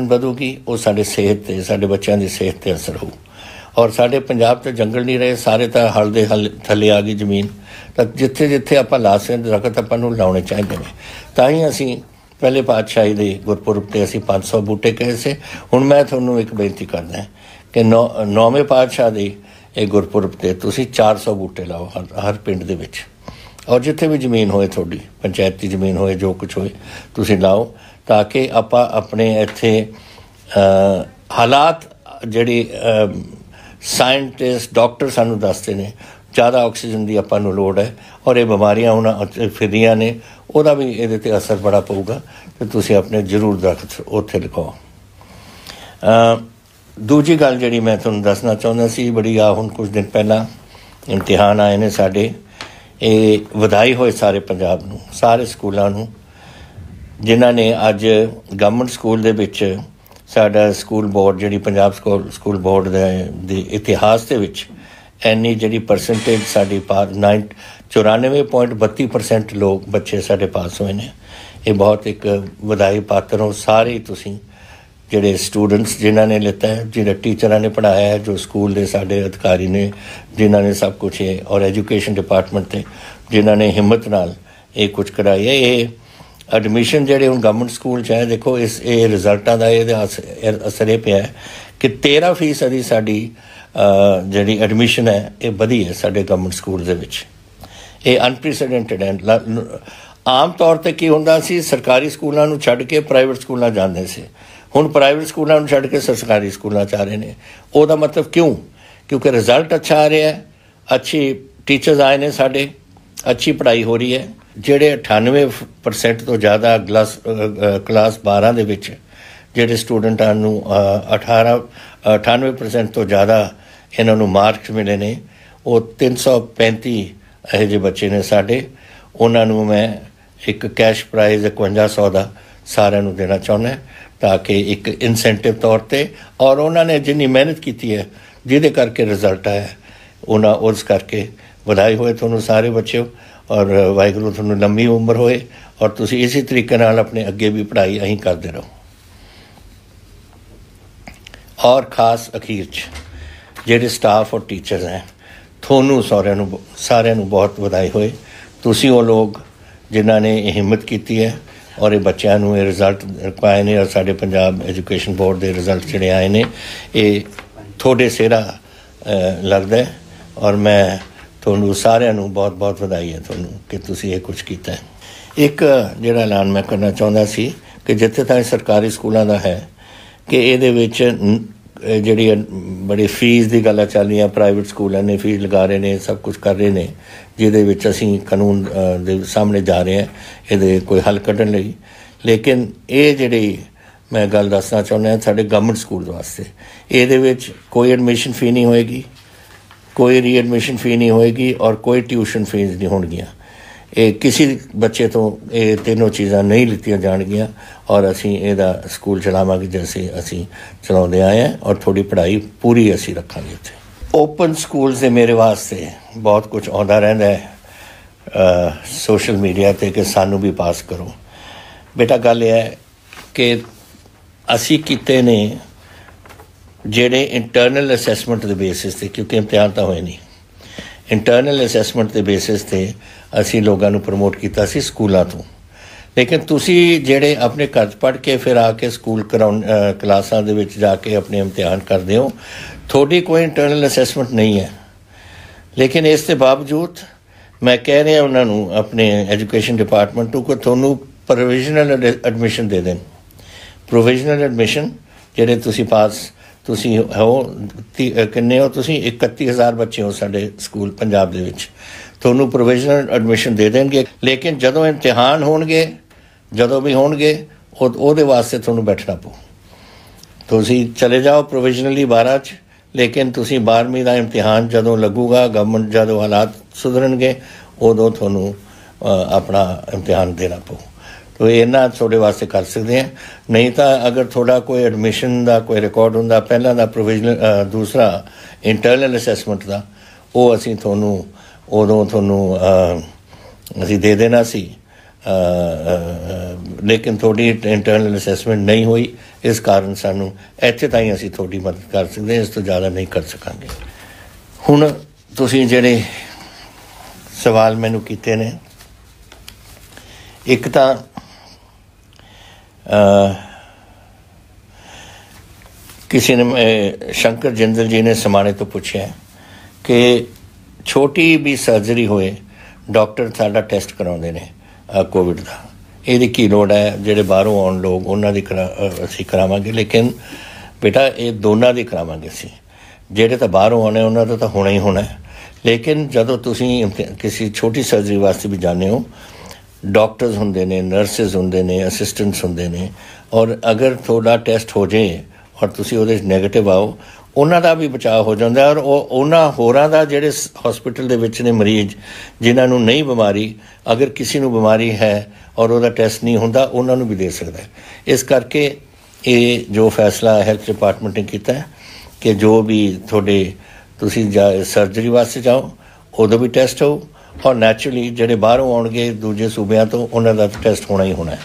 ਵਧੂਗੀ, ਉਹ ਸਾਡੇ ਸਿਹਤ 'ਤੇ, ਸਾਡੇ ਬੱਚਿਆਂ ਦੀ ਸਿਹਤ 'ਤੇ ਅਸਰ ਹੋਊ। ਔਰ ਸਾਡੇ ਪੰਜਾਬ 'ਤੇ ਜੰਗਲ ਨਹੀਂ ਰਹੇ, ਸਾਰੇ ਤਾਂ ਹਲ ਦੇ ਥੱਲੇ ਆ ਗਈ ਜ਼ਮੀਨ। ਤਾਂ ਜਿੱਥੇ ਜਿੱਥੇ ਆਪਾਂ ਲਾ ਸਕਦੇ ਦਰਖਤ ਆਪਾਂ ਨੂੰ ਲਾਉਣੇ ਚਾਹੀਦੇ ਨੇ। ਤਾਂ ਹੀ ਅਸੀਂ ਪਹਿਲੇ ਪਾਤਸ਼ਾਹੀ ਦੇ ਗੁਰਪੁਰਬ 'ਤੇ ਅਸੀਂ 500 ਬੂਟੇ ਕਹੇ ਸੀ। ਹੁਣ ਮੈਂ ਤੁਹਾਨੂੰ ਇੱਕ ਬੇਨਤੀ ਕਰਦਾ ਕਿ 9ਵੇਂ ਪਾਤਸ਼ਾਹ ਦੇ ਇਹ ਗੁਰਪੁਰਬ 'ਤੇ ਤੁਸੀਂ 400 ਬੂਟੇ ਲਾਓ ਹਰ ਪਿੰਡ ਦੇ ਵਿੱਚ, ਔਰ ਜਿੱਥੇ ਵੀ ਜ਼ਮੀਨ ਹੋਏ, ਤੁਹਾਡੀ ਪੰਚਾਇਤੀ ਜ਼ਮੀਨ ਹੋਏ, ਜੋ ਕੁਛ ਹੋਏ ਤੁਸੀਂ ਲਾਓ, ਤਾਂ ਕਿ ਆਪਾਂ ਆਪਣੇ ਇੱਥੇ ਹਾਲਾਤ ਜਿਹੜੀ ਸਾਇੰਟਿਸਟ ਡਾਕਟਰ ਸਾਨੂੰ ਦੱਸਦੇ ਨੇ ਜ਼ਿਆਦਾ ਆਕਸੀਜਨ ਦੀ ਆਪਾਂ ਨੂੰ ਲੋੜ ਹੈ, ਔਰ ਇਹ ਬਿਮਾਰੀਆਂ ਹੁਣ ਫਿਰਦੀਆਂ ਨੇ, ਉਹਦਾ ਵੀ ਇਹਦੇ 'ਤੇ ਅਸਰ ਬੜਾ ਪਊਗਾ। ਅਤੇ ਤੁਸੀਂ ਆਪਣੇ ਜ਼ਰੂਰ ਦਰਖਤ ਉੱਥੇ ਲਗਾਓ। ਦੂਜੀ ਗੱਲ ਜਿਹੜੀ ਮੈਂ ਤੁਹਾਨੂੰ ਦੱਸਣਾ ਚਾਹੁੰਦਾ ਸੀ, ਬੜੀ ਹੁਣ ਕੁਝ ਦਿਨ ਪਹਿਲਾਂ ਇਮਤਿਹਾਨ ਆਏ ਨੇ ਸਾਡੇ। ਇਹ ਵਧਾਈ ਹੋਏ ਸਾਰੇ ਪੰਜਾਬ ਨੂੰ, ਸਾਰੇ ਸਕੂਲਾਂ ਨੂੰ ਜਿਨ੍ਹਾਂ ਨੇ ਅੱਜ ਗਵਰਨਮੈਂਟ ਸਕੂਲ ਦੇ ਵਿੱਚ ਸਾਡਾ ਸਕੂਲ ਬੋਰਡ, ਜਿਹੜੀ ਪੰਜਾਬ ਸਕੂਲ ਬੋਰਡ ਦੇ ਇਤਿਹਾਸ ਦੇ ਵਿੱਚ ਇੰਨੀ ਜਿਹੜੀ ਪਰਸੈਂਟੇਜ ਸਾਡੀ 94.32% ਲੋਕ ਬੱਚੇ ਸਾਡੇ ਪਾਸ ਹੋਏ ਨੇ। ਇਹ ਬਹੁਤ ਇੱਕ ਵਧਾਈ ਪਾਤਰ ਹੋ ਸਾਰੇ ਤੁਸੀਂ ਜਿਹੜੇ ਸਟੂਡੈਂਟਸ ਜਿਨ੍ਹਾਂ ਨੇ ਲਿੱਤਾ ਹੈ, ਜਿਹੜੇ ਟੀਚਰਾਂ ਨੇ ਪੜ੍ਹਾਇਆ ਹੈ, ਜੋ ਸਕੂਲ ਦੇ ਸਾਡੇ ਅਧਿਕਾਰੀ ਨੇ ਜਿਨ੍ਹਾਂ ਨੇ ਸਭ ਕੁਛ ਇਹ, ਔਰ ਐਜੂਕੇਸ਼ਨ ਡਿਪਾਰਟਮੈਂਟ 'ਤੇ ਜਿਨ੍ਹਾਂ ਨੇ ਹਿੰਮਤ ਨਾਲ ਇਹ ਕੁਛ ਕਰਾਈ ਹੈ। ਇਹ ਐਡਮਿਸ਼ਨ ਜਿਹੜੇ ਹੁਣ ਗਵਰਨਮੈਂਟ ਸਕੂਲ 'ਚ ਹੈ, ਦੇਖੋ ਇਹ ਰਿਜ਼ਲਟਾਂ ਦਾ ਇਹਦੇ ਅਸਰ ਇਹ ਪਿਆ ਕਿ 13% ਸਾਡੀ ਜਿਹੜੀ ਐਡਮਿਸ਼ਨ ਹੈ ਇਹ ਵਧੀ ਹੈ ਸਾਡੇ ਗਵਰਨਮੈਂਟ ਸਕੂਲ ਦੇ ਵਿੱਚ। ਇਹ ਅਨਪ੍ਰੈਸੀਡੈਂਟਡ ਹੈ। ਆਮ ਤੌਰ 'ਤੇ ਕੀ ਹੁੰਦਾ ਸੀ, ਸਰਕਾਰੀ ਸਕੂਲਾਂ ਨੂੰ ਛੱਡ ਕੇ ਪ੍ਰਾਈਵੇਟ ਸਕੂਲਾਂ ਜਾਂਦੇ ਸੀ। ਹੁਣ ਪ੍ਰਾਈਵੇਟ ਸਕੂਲਾਂ ਨੂੰ ਛੱਡ ਕੇ ਸਰਕਾਰੀ ਸਕੂਲਾਂ 'ਚ ਆ ਰਹੇ ਨੇ। ਉਹਦਾ ਮਤਲਬ ਕਿਉਂ? ਕਿਉਂਕਿ ਰਿਜ਼ਲਟ ਅੱਛਾ ਆ ਰਿਹਾ, ਅੱਛੀ ਟੀਚਰਸ ਆਏ ਨੇ ਸਾਡੇ, ਅੱਛੀ ਪੜ੍ਹਾਈ ਹੋ ਰਹੀ ਹੈ। ਜਿਹੜੇ 98% ਤੋਂ ਜ਼ਿਆਦਾ ਕਲਾਸ 12 ਦੇ ਵਿੱਚ ਜਿਹੜੇ ਸਟੂਡੈਂਟਾਂ ਨੂੰ 98% ਤੋਂ ਜ਼ਿਆਦਾ ਇਹਨਾਂ ਨੂੰ ਮਾਰਕਸ ਮਿਲੇ ਨੇ, ਉਹ 335 ਇਹੋ ਜਿਹੇ ਬੱਚੇ ਨੇ ਸਾਡੇ। ਉਹਨਾਂ ਨੂੰ ਮੈਂ ਇੱਕ ਕੈਸ਼ ਪ੍ਰਾਈਜ਼ 5100 ਦਾ ਸਾਰਿਆਂ ਨੂੰ ਦੇਣਾ ਚਾਹੁੰਦਾ ਤਾਂ ਕਿ ਇੱਕ ਇਨਸੈਂਟਿਵ ਤੌਰ 'ਤੇ ਔਰ ਉਹਨਾਂ ਨੇ ਜਿੰਨੀ ਮਿਹਨਤ ਕੀਤੀ ਹੈ ਜਿਹਦੇ ਕਰਕੇ ਰਿਜ਼ਲਟ ਆਇਆ ਉਹਨਾਂ ਉਸ ਕਰਕੇ ਵਧਾਈ ਹੋਏ ਤੁਹਾਨੂੰ ਸਾਰੇ ਬੱਚਿਓ ਔਰ ਵਾਹਿਗੁਰੂ ਤੁਹਾਨੂੰ ਲੰਮੀ ਉਮਰ ਹੋਏ ਔਰ ਤੁਸੀਂ ਇਸੇ ਤਰੀਕੇ ਨਾਲ ਆਪਣੇ ਅੱਗੇ ਵੀ ਪੜ੍ਹਾਈ ਅਸੀਂ ਕਰਦੇ ਰਹੋ। ਔਰ ਖਾਸ ਅਖੀਰ 'ਚ ਜਿਹੜੇ ਸਟਾਫ ਔਰ ਟੀਚਰਸ ਹੈ ਤੁਹਾਨੂੰ ਸਾਰਿਆਂ ਨੂੰ ਬਹੁਤ ਵਧਾਈ ਹੋਏ। ਤੁਸੀਂ ਉਹ ਲੋਕ ਜਿਨ੍ਹਾਂ ਨੇ ਇਹ ਹਿੰਮਤ ਕੀਤੀ ਹੈ ਔਰ ਇਹ ਬੱਚਿਆਂ ਨੂੰ ਇਹ ਰਿਜ਼ਲਟ ਪਾਏ ਨੇ ਔਰ ਸਾਡੇ ਪੰਜਾਬ ਐਜੂਕੇਸ਼ਨ ਬੋਰਡ ਦੇ ਰਿਜ਼ਲਟ ਜਿਹੜੇ ਆਏ ਨੇ ਇਹ ਤੁਹਾਡੇ ਸਿਹਰਾ ਲੱਗਦਾ ਔਰ ਮੈਂ ਤੁਹਾਨੂੰ ਸਾਰਿਆਂ ਨੂੰ ਬਹੁਤ ਬਹੁਤ ਵਧਾਈ ਹੈ ਤੁਹਾਨੂੰ ਕਿ ਤੁਸੀਂ ਇਹ ਕੁਛ ਕੀਤਾ ਹੈ। ਇੱਕ ਜਿਹੜਾ ਐਲਾਨ ਮੈਂ ਕਰਨਾ ਚਾਹੁੰਦਾ ਸੀ ਕਿ ਜਿੱਥੇ ਤਾਈਂ ਸਰਕਾਰੀ ਸਕੂਲਾਂ ਦਾ ਹੈ ਕਿ ਇਹਦੇ ਵਿੱਚ ਜਿਹੜੀ ਬੜੀ ਫੀਸ ਦੀ ਗੱਲਾਂ ਚੱਲ ਰਹੀਆਂ ਪ੍ਰਾਈਵੇਟ ਸਕੂਲਾਂ ਨੇ ਫੀਸ ਲਗਾ ਰਹੇ ਨੇ ਸਭ ਕੁਛ ਕਰ ਰਹੇ ਨੇ ਜਿਹਦੇ ਵਿੱਚ ਅਸੀਂ ਕਾਨੂੰਨ ਦੇ ਸਾਹਮਣੇ ਜਾ ਰਹੇ ਹਾਂ ਇਹਦੇ ਕੋਈ ਹੱਲ ਕੱਢਣ ਲਈ। ਲੇਕਿਨ ਇਹ ਜਿਹੜੀ ਮੈਂ ਗੱਲ ਦੱਸਣਾ ਚਾਹੁੰਦਾ ਸਾਡੇ ਗਵਰਨਮੈਂਟ ਸਕੂਲ ਵਾਸਤੇ ਇਹਦੇ ਵਿੱਚ ਕੋਈ ਐਡਮਿਸ਼ਨ ਫੀ ਨਹੀਂ ਹੋਏਗੀ, ਕੋਈ ਰੀਐਡਮਿਸ਼ਨ ਫੀ ਨਹੀਂ ਹੋਏਗੀ ਔਰ ਕੋਈ ਟਿਊਸ਼ਨ ਫੀਸ ਨਹੀਂ ਹੋਣਗੀਆਂ। ਇਹ ਕਿਸੇ ਬੱਚੇ ਤੋਂ ਇਹ ਤਿੰਨੋਂ ਚੀਜ਼ਾਂ ਨਹੀਂ ਲਿੱਤੀਆਂ ਜਾਣਗੀਆਂ ਔਰ ਅਸੀਂ ਇਹਦਾ ਸਕੂਲ ਚਲਾਵਾਂਗੇ ਜੈਸੇ ਅਸੀਂ ਚਲਾਉਂਦੇ ਆਏ ਹਾਂ ਔਰ ਥੋੜ੍ਹੀ ਪੜ੍ਹਾਈ ਪੂਰੀ ਅਸੀਂ ਰੱਖਾਂਗੇ ਉੱਥੇ। ਓਪਨ ਸਕੂਲਸ ਦੇ ਮੇਰੇ ਵਾਸਤੇ ਬਹੁਤ ਕੁਝ ਆਉਂਦਾ ਰਹਿੰਦਾ ਹੈ ਸੋਸ਼ਲ ਮੀਡੀਆ 'ਤੇ ਕਿ ਸਾਨੂੰ ਵੀ ਪਾਸ ਕਰੋ। ਬੇਟਾ ਗੱਲ ਇਹ ਹੈ ਕਿ ਅਸੀਂ ਕੀਤੇ ਨੇ ਜਿਹੜੇ ਇੰਟਰਨਲ ਅਸੈਸਮੈਂਟ ਦੇ ਬੇਸਿਸ 'ਤੇ ਕਿਉਂਕਿ ਇਮਤਿਹਾਨ ਤਾਂ ਹੋਏ ਨਹੀਂ ਇੰਟਰਨਲ ਅਸੈਸਮੈਂਟ ਦੇ ਬੇਸਿਸ 'ਤੇ ਅਸੀਂ ਲੋਕਾਂ ਨੂੰ ਪ੍ਰਮੋਟ ਕੀਤਾ ਸੀ ਸਕੂਲਾਂ ਤੋਂ। ਲੇਕਿਨ ਤੁਸੀਂ ਜਿਹੜੇ ਆਪਣੇ ਘਰ 'ਚ ਪੜ੍ਹ ਕੇ ਫਿਰ ਆ ਕੇ ਸਕੂਲ ਕਲਾਸਾਂ ਦੇ ਵਿੱਚ ਜਾ ਕੇ ਆਪਣੇ ਇਮਤਿਹਾਨ ਕਰਦੇ ਹੋ ਤੁਹਾਡੀ ਕੋਈ ਇੰਟਰਨਲ ਅਸੈਸਮੈਂਟ ਨਹੀਂ ਹੈ। ਲੇਕਿਨ ਇਸ ਦੇ ਬਾਵਜੂਦ ਮੈਂ ਕਹਿ ਰਿਹਾ ਉਹਨਾਂ ਨੂੰ ਆਪਣੇ ਐਜੂਕੇਸ਼ਨ ਡਿਪਾਰਟਮੈਂਟ ਨੂੰ ਕਿ ਤੁਹਾਨੂੰ ਪ੍ਰੋਵੀਜ਼ਨਲ ਐਡਮਿਸ਼ਨ ਦੇ ਦੇਣ। ਪ੍ਰੋਵੀਜ਼ਨਲ ਐਡਮਿਸ਼ਨ ਜਿਹੜੇ ਤੁਸੀਂ ਹੋ ਕਿੰਨੇ ਹੋ ਤੁਸੀਂ 31,000 ਬੱਚੇ ਹੋ ਸਾਡੇ ਸਕੂਲ ਪੰਜਾਬ ਦੇ ਵਿੱਚ ਤੁਹਾਨੂੰ ਪ੍ਰੋਵੀਜ਼ਨਲ ਐਡਮਿਸ਼ਨ ਦੇ ਦੇਣਗੇ। ਲੇਕਿਨ ਜਦੋਂ ਇਮਤਿਹਾਨ ਹੋਣਗੇ ਜਦੋਂ ਵੀ ਹੋਣਗੇ ਉਹਦੇ ਵਾਸਤੇ ਤੁਹਾਨੂੰ ਬੈਠਣਾ ਪਊ। ਤੁਸੀਂ ਚਲੇ ਜਾਓ ਪ੍ਰੋਵੀਜ਼ਨਲੀ 12 'ਚ ਲੇਕਿਨ ਤੁਸੀਂ 12ਵੀਂ ਦਾ ਇਮਤਿਹਾਨ ਜਦੋਂ ਲੱਗੂਗਾ ਗਵਰਨਮੈਂਟ ਜਦੋਂ ਹਾਲਾਤ ਸੁਧਰਨਗੇ ਉਦੋਂ ਤੁਹਾਨੂੰ ਆਪਣਾ ਇਮਤਿਹਾਨ ਦੇਣਾ ਪਊ। ਤੋ ਇੰਨਾ ਤੁਹਾਡੇ ਵਾਸਤੇ ਕਰ ਸਕਦੇ ਹਾਂ। ਨਹੀਂ ਤਾਂ ਅਗਰ ਤੁਹਾਡਾ ਕੋਈ ਐਡਮਿਸ਼ਨ ਦਾ ਕੋਈ ਰਿਕਾਰਡ ਹੁੰਦਾ ਪਹਿਲਾਂ ਦਾ ਪ੍ਰੋਵੀਜ਼ਨਲ ਦੂਸਰਾ ਇੰਟਰਨਲ ਅਸੈਸਮੈਂਟ ਦਾ ਉਹ ਅਸੀਂ ਤੁਹਾਨੂੰ ਅਸੀਂ ਦੇ ਦੇਣਾ ਸੀ। ਲੇਕਿਨ ਤੁਹਾਡੀ ਇੰਟਰਨਲ ਅਸੈਸਮੈਂਟ ਨਹੀਂ ਹੋਈ ਇਸ ਕਾਰਨ ਸਾਨੂੰ ਇੱਥੇ ਤਾਈਂ ਅਸੀਂ ਤੁਹਾਡੀ ਮਦਦ ਕਰ ਸਕਦੇ ਹਾਂ ਇਸ ਤੋਂ ਜ਼ਿਆਦਾ ਨਹੀਂ ਕਰ ਸਕਾਂਗੇ। ਹੁਣ ਤੁਸੀਂ ਜਿਹੜੇ ਸਵਾਲ ਮੈਨੂੰ ਕੀਤੇ ਨੇ ਇੱਕ ਤਾਂ ਕਿਸੇ ਨੇ ਸ਼ੰਕਰ ਜਿੰਦਲ ਜੀ ਨੇ ਸਮਾਣੇ ਤੋਂ ਪੁੱਛਿਆ ਕਿ ਛੋਟੀ ਵੀ ਸਰਜਰੀ ਹੋਏ ਡਾਕਟਰ ਸਾਡਾ ਟੈਸਟ ਕਰਾਉਂਦੇ ਨੇ ਕੋਵਿਡ ਦਾ ਇਹਦੀ ਕੀ ਲੋੜ ਹੈ ਜਿਹੜੇ ਬਾਹਰੋਂ ਆਉਣ ਲੋਕ ਉਹਨਾਂ ਦੀ ਅਸੀਂ ਕਰਾਵਾਂਗੇ। ਲੇਕਿਨ ਬੇਟਾ ਇਹ ਦੋਨਾਂ ਦੀ ਕਰਾਵਾਂਗੇ ਅਸੀਂ ਜਿਹੜੇ ਤਾਂ ਬਾਹਰੋਂ ਆਉਣੇ ਉਹਨਾਂ ਦਾ ਤਾਂ ਹੋਣਾ ਹੀ ਹੋਣਾ। ਲੇਕਿਨ ਜਦੋਂ ਤੁਸੀਂ ਕਿਸੇ ਛੋਟੀ ਸਰਜਰੀ ਵਾਸਤੇ ਵੀ ਜਾਂਦੇ ਹੋ ਡਾਕਟਰਸ ਹੁੰਦੇ ਨੇ ਨਰਸਿਸ ਹੁੰਦੇ ਨੇ ਅਸਿਸਟੈਂਟਸ ਹੁੰਦੇ ਨੇ ਔਰ ਅਗਰ ਤੁਹਾਡਾ ਟੈਸਟ ਹੋ ਜਾਏ ਔਰ ਤੁਸੀਂ ਉਹਦੇ 'ਚ ਨੈਗੇਟਿਵ ਆਓ ਉਹਨਾਂ ਦਾ ਵੀ ਬਚਾਅ ਹੋ ਜਾਂਦਾ ਔਰ ਉਹਨਾਂ ਹੋਰਾਂ ਦਾ ਜਿਹੜੇ ਹਸਪੀਟਲ ਦੇ ਵਿੱਚ ਨੇ ਮਰੀਜ਼ ਜਿਨ੍ਹਾਂ ਨੂੰ ਨਹੀਂ ਬਿਮਾਰੀ ਅਗਰ ਕਿਸੇ ਨੂੰ ਬਿਮਾਰੀ ਹੈ ਔਰ ਉਹਦਾ ਟੈਸਟ ਨਹੀਂ ਹੁੰਦਾ ਉਹਨਾਂ ਨੂੰ ਵੀ ਦੇ ਸਕਦਾ। ਇਸ ਕਰਕੇ ਇਹ ਜੋ ਫੈਸਲਾ ਹੈਲਥ ਡਿਪਾਰਟਮੈਂਟ ਨੇ ਕੀਤਾ ਕਿ ਜੋ ਵੀ ਤੁਸੀਂ ਸਰਜਰੀ ਵਾਸਤੇ ਜਾਓ ਉਦੋਂ ਵੀ ਟੈਸਟ ਹੋ ਔਰ ਨੈਚੁਰਲੀ ਜਿਹੜੇ ਬਾਹਰੋਂ ਆਉਣਗੇ ਦੂਜੇ ਸੂਬਿਆਂ ਤੋਂ ਉਹਨਾਂ ਦਾ ਟੈਸਟ ਹੋਣਾ ਹੀ ਹੋਣਾ।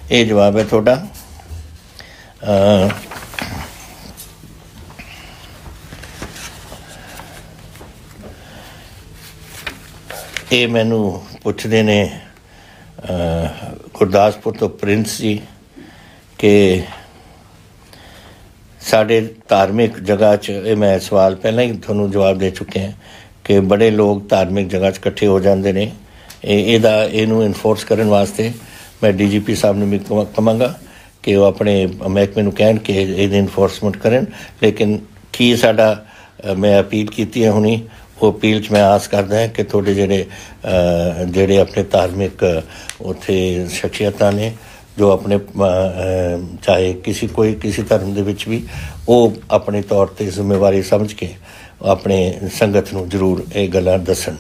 ਇਹ ਜਵਾਬ ਹੈ ਤੁਹਾਡਾ। ਇਹ ਮੈਨੂੰ ਪੁੱਛਦੇ ਨੇ ਗੁਰਦਾਸਪੁਰ ਤੋਂ ਪ੍ਰਿੰਸ ਜੀ ਕਿ ਸਾਡੇ ਧਾਰਮਿਕ ਜਗ੍ਹਾ 'ਚ ਇਹ ਮੈਂ ਸਵਾਲ ਪਹਿਲਾਂ ਹੀ ਤੁਹਾਨੂੰ ਜਵਾਬ ਦੇ ਚੁੱਕੇ ਹਾਂ ਕਿ ਬੜੇ ਲੋਕ ਧਾਰਮਿਕ ਜਗ੍ਹਾ 'ਚ ਇਕੱਠੇ ਹੋ ਜਾਂਦੇ ਨੇ। ਇਹਨੂੰ ਇਨਫੋਰਸ ਕਰਨ ਵਾਸਤੇ ਮੈਂ DGP ਸਾਹਿਬ ਨੂੰ ਵੀ ਕਹਾਂਗਾ ਕਿ ਉਹ ਆਪਣੇ ਮਹਿਕਮੇ ਨੂੰ ਕਹਿਣ ਕਿ ਇਹਦੀ ਇਨਫੋਰਸਮੈਂਟ ਕਰਨ। ਲੇਕਿਨ ਕੀ ਸਾਡਾ ਮੈਂ ਅਪੀਲ ਕੀਤੀ ਹੈ ਹੁਣੀ ਉਹ ਅਪੀਲ 'ਚ ਮੈਂ ਆਸ ਕਰਦਾ ਕਿ ਤੁਹਾਡੇ ਜਿਹੜੇ ਆਪਣੇ ਧਾਰਮਿਕ ਉੱਥੇ ਸ਼ਖਸੀਅਤਾਂ ਨੇ ਜੋ ਆਪਣੇ ਚਾਹੇ ਕਿਸੇ ਧਰਮ ਦੇ ਵਿੱਚ ਵੀ ਉਹ ਆਪਣੇ ਤੌਰ 'ਤੇ ਜ਼ਿੰਮੇਵਾਰੀ ਸਮਝ ਕੇ ਆਪਣੇ ਸੰਗਤ ਨੂੰ ਜ਼ਰੂਰ ਇਹ ਗੱਲਾਂ ਦੱਸਣ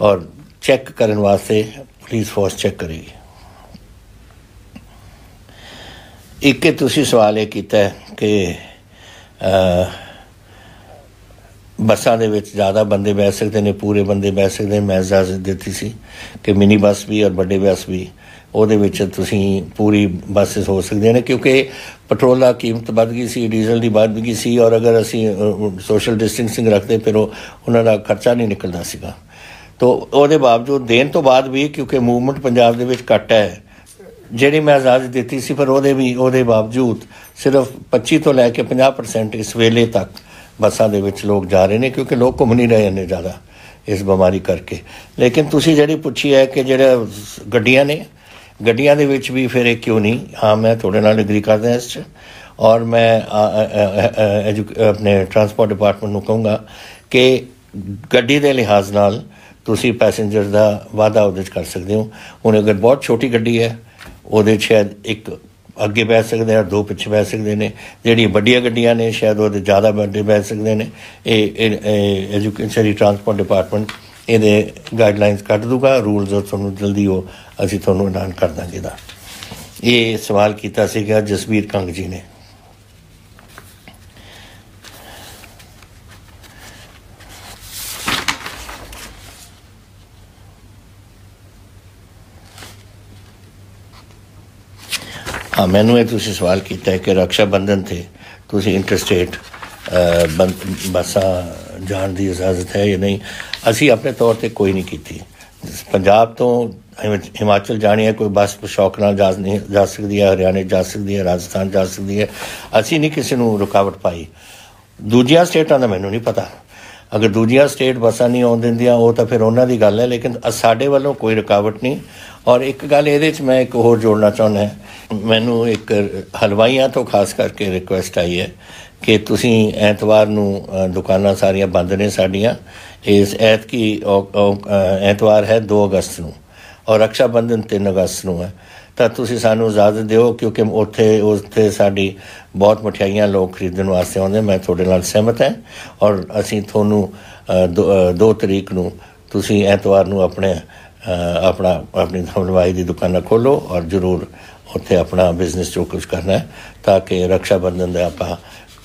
ਔਰ ਚੈੱਕ ਕਰਨ ਵਾਸਤੇ ਪੁਲਿਸ ਫੋਰਸ ਚੈੱਕ ਕਰੇਗੀ। एक तुसी सवाल ये कीता है कि ਬੱਸਾਂ ਦੇ ਵਿੱਚ ਜ਼ਿਆਦਾ ਬੰਦੇ ਬਹਿ ਸਕਦੇ ਨੇ, ਪੂਰੇ ਬੰਦੇ ਬਹਿ ਸਕਦੇ। ਮੈਂ ਇਜਾਜ਼ਤ ਦਿੱਤੀ ਸੀ ਕਿ ਮਿਨੀ ਬੱਸ ਵੀ ਔਰ ਵੱਡੇ ਬੱਸ ਵੀ ਉਹਦੇ ਵਿੱਚ ਤੁਸੀਂ ਪੂਰੀ ਬੱਸਿਸ ਹੋ ਸਕਦੀਆਂ ਨੇ, ਕਿਉਂਕਿ ਪੈਟਰੋਲ ਦਾ ਕੀਮਤ ਵੱਧ ਗਈ ਸੀ, ਡੀਜ਼ਲ ਦੀ ਵੱਧ ਗਈ ਸੀ, ਔਰ ਅਗਰ ਅਸੀਂ ਸੋਸ਼ਲ ਡਿਸਟੈਂਸਿੰਗ ਰੱਖਦੇ ਫਿਰ ਉਹਨਾਂ ਦਾ ਖਰਚਾ ਨਹੀਂ ਨਿਕਲਦਾ ਸੀਗਾ। ਤੋ ਉਹਦੇ ਬਾਵਜੂਦ ਦੇਣ ਤੋਂ ਬਾਅਦ ਵੀ, ਕਿਉਂਕਿ ਮੂਵਮੈਂਟ ਪੰਜਾਬ ਦੇ ਵਿੱਚ ਘੱਟ ਹੈ, ਜਿਹੜੀ ਮੈਂ ਇਜਾਜ਼ਤ ਦਿੱਤੀ ਸੀ, ਪਰ ਉਹਦੇ ਬਾਵਜੂਦ ਸਿਰਫ 25 ਤੋਂ ਲੈ ਕੇ 50% ਇਸ ਵੇਲੇ ਤੱਕ ਬੱਸਾਂ ਦੇ ਵਿੱਚ ਲੋਕ ਜਾ ਰਹੇ ਨੇ, ਕਿਉਂਕਿ ਲੋਕ ਘੁੰਮ ਨਹੀਂ ਰਹੇ ਇੰਨੇ ਜ਼ਿਆਦਾ ਇਸ ਬਿਮਾਰੀ ਕਰਕੇ। ਲੇਕਿਨ ਤੁਸੀਂ ਜਿਹੜੀ ਪੁੱਛੀ ਹੈ ਕਿ ਜਿਹੜਾ ਗੱਡੀਆਂ ਨੇ, ਗੱਡੀਆਂ ਦੇ ਵਿੱਚ ਵੀ ਫਿਰ ਇਹ ਕਿਉਂ ਨਹੀਂ, ਹਾਂ ਮੈਂ ਤੁਹਾਡੇ ਨਾਲ ਐਗਰੀ ਕਰਦਾ ਇਸ 'ਚ, ਔਰ ਮੈਂ ਆਪਣੇ ਟਰਾਂਸਪੋਰਟ ਡਿਪਾਰਟਮੈਂਟ ਨੂੰ ਕਹੂੰਗਾ ਕਿ ਗੱਡੀ ਦੇ ਲਿਹਾਜ਼ ਨਾਲ ਤੁਸੀਂ ਪੈਸੇਂਜਰ ਦਾ ਵਾਧਾ ਉਹਦੇ 'ਚ ਕਰ ਸਕਦੇ ਹੋ। ਹੁਣ ਅਗਰ ਬਹੁਤ ਛੋਟੀ ਗੱਡੀ ਹੈ ਉਹਦੇ 'ਚ ਸ਼ਾਇਦ ਇੱਕ ਅੱਗੇ ਬਹਿ ਸਕਦੇ ਆ, ਦੋ ਪਿੱਛੇ ਬਹਿ ਸਕਦੇ ਨੇ। ਜਿਹੜੀਆਂ ਵੱਡੀਆਂ ਗੱਡੀਆਂ ਨੇ ਸ਼ਾਇਦ ਉਹਦੇ ਜ਼ਿਆਦਾ ਵੱਡੇ ਬਹਿ ਸਕਦੇ ਨੇ। ਇਹ ਐਜੂਕੇਸ਼ਨ ਟਰਾਂਸਪੋਰਟ ਡਿਪਾਰਟਮੈਂਟ ਇਹਦੇ ਗਾਈਡਲਾਈਨਸ ਕੱਢ ਦੂਗਾ, ਰੂਲਸ ਤੁਹਾਨੂੰ ਜਲਦੀ ਅਸੀਂ ਤੁਹਾਨੂੰ ਐਲਾਨ ਕਰ ਦਾਂਗੇ ਦਾ। ਇਹ ਸਵਾਲ ਕੀਤਾ ਸੀਗਾ ਜਸਬੀਰ ਕੰਗ ਜੀ ਨੇ। हाँ, मैनू ये तुसी सवाल किया है कि रक्षा बंधन थे तुसी इंटरस्टेट बसा जान की इजाज़त है या नहीं। असी अपने तौर पर कोई नहीं की। पंजाब तो हिमाचल जानी है कोई बस शौक नाल जा सकती है, हरियाणे जा सकती है, राजस्थान जा सकती है। असी नहीं किसी को रुकावट पाई। दूजिया स्टेटां दा मैनू नहीं पता, अगर दूजिया स्टेट बसां नहीं आउण दिंदियां वो तो फिर उन्हां दी गल है, लेकिन साडे वालों कोई रुकावट नहीं। और एक गल ये मैं एक होर जोड़ना चाहुंदा है, मैनू एक हलवाइयां तो खास करके रिक्वेस्ट आई है कि तुसी ऐतवार नूं दुकानां सारियां बंद ने साडियां। इस ऐतकी ऐतवार है 2 अगस्त नूं और रक्षा बंधन 3 अगस्त नूं है, तो तुसी सानू इजाजत दिओ, क्योंकि उत्थे साडी बहुत मठियाइयां लोग खरीदण वास्ते आउंदे। मैं तुहाडे नाल सहमत है और असीं तुहानू 2 तरीक नूं तुसी ऐतवार नूं अपनी हलवाई की दुकाना खोलो और जरूर उत्थे अपना बिजनेस जो कुछ करना है, ताकि रक्षा बंधन का आप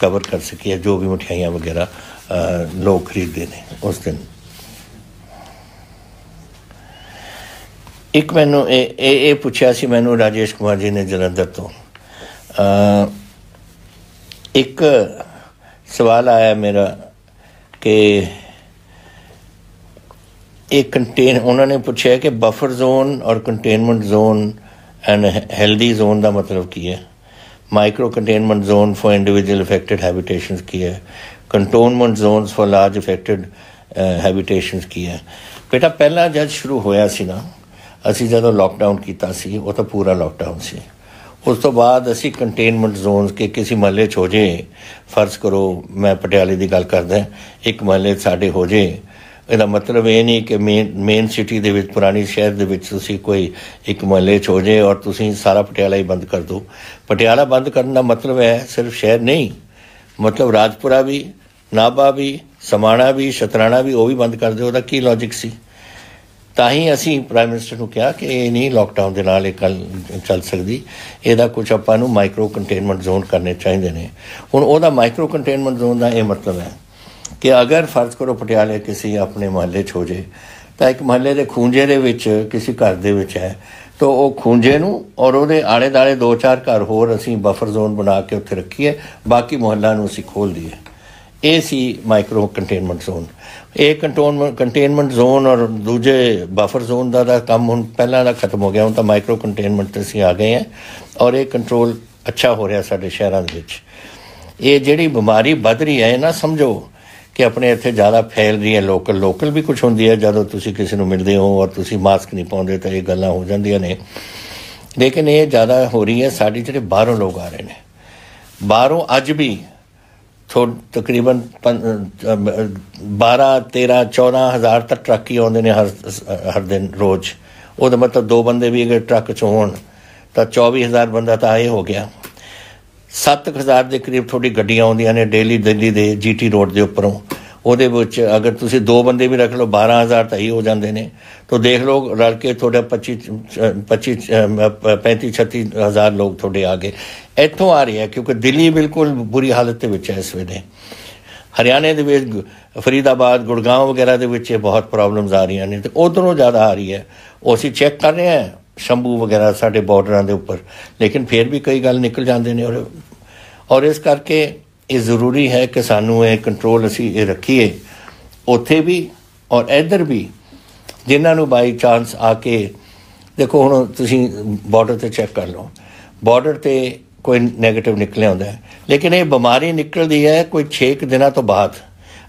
कवर कर सकिए जो भी मिठाइयाँ वगैरह लोग खरीदते हैं उस दिन। एक मैनू ये पूछा सी मैनू राजेश कुमार जी ने जलंधर तो एक सवाल आया मेरा कि एक उन्होंने पूछा कि बफर जोन और containment zone and healthy zone का मतलब की है। Micro containment zone for individual affected habitations की है, cantonment Jones for large affected habitations की है। बेटा पहला जब शुरू होया सी ना, असी जो लॉकडाउन किया सी वो तो पूरा लॉकडाउन सी। उस तो बाद असी कंटेनमेंट जोन्स के किसी महल्ले हो जाए, फर्ज करो मैं पटियाले की गल करदा, एक महल्ले साडे हो जाए, ਇਹਦਾ मतलब ये नहीं कि मेन सिटी ਦੇ ਵਿੱਚ पुरानी शहर ਦੇ ਵਿੱਚ ਤੁਸੀਂ कोई एक महल्ले हो जाए और ਤੁਸੀਂ सारा पटियाला ही बंद कर दो। पटियाला बंद करने का मतलब है सिर्फ शहर नहीं, मतलब राजपुरा भी, नाभा भी, समाणा भी, शतराणा भी, वो भी बंद कर दो। ਉਹਦਾ ਕੀ लॉजिक सी? ਤਾਂ ਹੀ ਅਸੀਂ ਪ੍ਰਾਈਮ ਮਿਨਿਸਟਰ ਨੂੰ ਕਿਹਾ ਕਿ ਇਹ ਨਹੀਂ ਲੋਕਡਾਊਨ ਦੇ ਨਾਲ ਇਹ ਗੱਲ ਚੱਲ ਸਕਦੀ, ਇਹਦਾ ਕੁਝ ਆਪਾਂ ਨੂੰ ਮਾਈਕਰੋ ਕੰਟੇਨਮੈਂਟ ਜ਼ੋਨ ਕਰਨੇ ਚਾਹੀਦੇ ਨੇ। ਹੁਣ ਉਹਦਾ ਮਾਈਕਰੋ ਕੰਟੇਨਮੈਂਟ ਜ਼ੋਨ ਦਾ ਇਹ ਮਤਲਬ ਹੈ कि अगर फर्ज करो पटियाले किसी अपने महल्ले हो जाए, तो एक महल्ले के खूंजे दे विच किसी घर दे विच है, तो वो खूंजे नूं और वो आले दाले 2-4 घर होर असीं बफर जोन बना के उत्थे रखीए, बाकी मुहल्ला नूं असीं खोल दईए। ये सी माइक्रो कंटेनमेंट जोन। ये कंटेनमेंट जोन और दूजे बफर जोन का काम हुण पहलां दा खत्म हो गया, हुण तां माइक्रो कंटेनमेंट ते असीं आ गए हैं और ये कंट्रोल अच्छा हो रहा साडे शहरां दे विच। ये जिहड़ी बीमारी वध रही है ना, समझो कि अपने इत्थे ज़्यादा फैल रही है। लोकल भी कुछ होंदी है, जदों तुसीं किसी नूं मिलदे हो और तुसीं मास्क नहीं पाउंदे तो ये गल्लां हो जांदियां ने, लेकिन ये ज़्यादा हो रही है साडी जिहड़े बाहरों लोग आ रहे हैं। बाहरों अज भी तकरीबन 12-13-14 हज़ार तक ट्रक ही आउंदे ने हर दिन रोज़। वो मतलब 2 बंदे भी अगर ट्रक च होण तो 24,000 बंदा तो ये हो गया। 7,000 के करीब थोड़ी गड्डियां आउंदियां ने डेली दिल्ली दे GT रोड के उपरों, ਉਹਦੇ ਵਿੱਚ ਅਗਰ ਤੁਸੀਂ 2 ਬੰਦੇ ਵੀ ਰੱਖ ਲਓ 12,000 ਤਾਂ ਹੀ ਹੋ ਜਾਂਦੇ ਨੇ। ਤਾਂ ਦੇਖ ਲਓ ਰਲ ਕੇ ਤੁਹਾਡਾ 35-36 ਹਜ਼ਾਰ ਲੋਕ ਤੁਹਾਡੇ ਆ ਗਏ। ਇੱਥੋਂ ਆ ਰਹੀ ਹੈ ਕਿਉਂਕਿ ਦਿੱਲੀ ਬਿਲਕੁਲ ਬੁਰੀ ਹਾਲਤ ਦੇ ਵਿੱਚ ਹੈ ਇਸ ਵੇਲੇ। ਹਰਿਆਣੇ ਦੇ ਵਿੱਚ ਫਰੀਦਾਬਾਦ ਗੁੜਗਾਉਂ ਵਗੈਰਾ ਦੇ ਵਿੱਚ ਬਹੁਤ ਪ੍ਰੋਬਲਮਸ ਆ ਰਹੀਆਂ ਨੇ ਅਤੇ ਉੱਧਰੋਂ ਜ਼ਿਆਦਾ ਆ ਰਹੀ ਹੈ। ਉਹ ਅਸੀਂ ਚੈੱਕ ਕਰ ਰਹੇ ਹਾਂ ਸ਼ੰਭੂ ਵਗੈਰਾ ਸਾਡੇ ਬਾਰਡਰਾਂ ਦੇ ਉੱਪਰ, ਲੇਕਿਨ ਫਿਰ ਵੀ ਕਈ ਗੱਲ ਨਿਕਲ ਜਾਂਦੇ ਨੇ। ਔਰ ਇਸ ਕਰਕੇ ਇਹ ਜ਼ਰੂਰੀ ਹੈ ਕਿ ਸਾਨੂੰ ਇਹ ਕੰਟਰੋਲ ਅਸੀਂ ਇਹ ਰੱਖੀਏ ਉੱਥੇ ਵੀ ਔਰ ਇੱਧਰ ਵੀ। ਜਿਨ੍ਹਾਂ ਨੂੰ ਬਾਈ ਚਾਂਸ ਆ ਕੇ ਦੇਖੋ, ਹੁਣ ਤੁਸੀਂ ਬਾਰਡਰ 'ਤੇ ਚੈੱਕ ਕਰ ਲਓ, ਬਾਰਡਰ 'ਤੇ ਕੋਈ ਨੈਗੇਟਿਵ ਨਿਕਲਿਆ ਹੁੰਦਾ, ਲੇਕਿਨ ਇਹ ਬਿਮਾਰੀ ਨਿਕਲਦੀ ਹੈ ਕੋਈ 6 ਦਿਨਾਂ ਤੋਂ ਬਾਅਦ।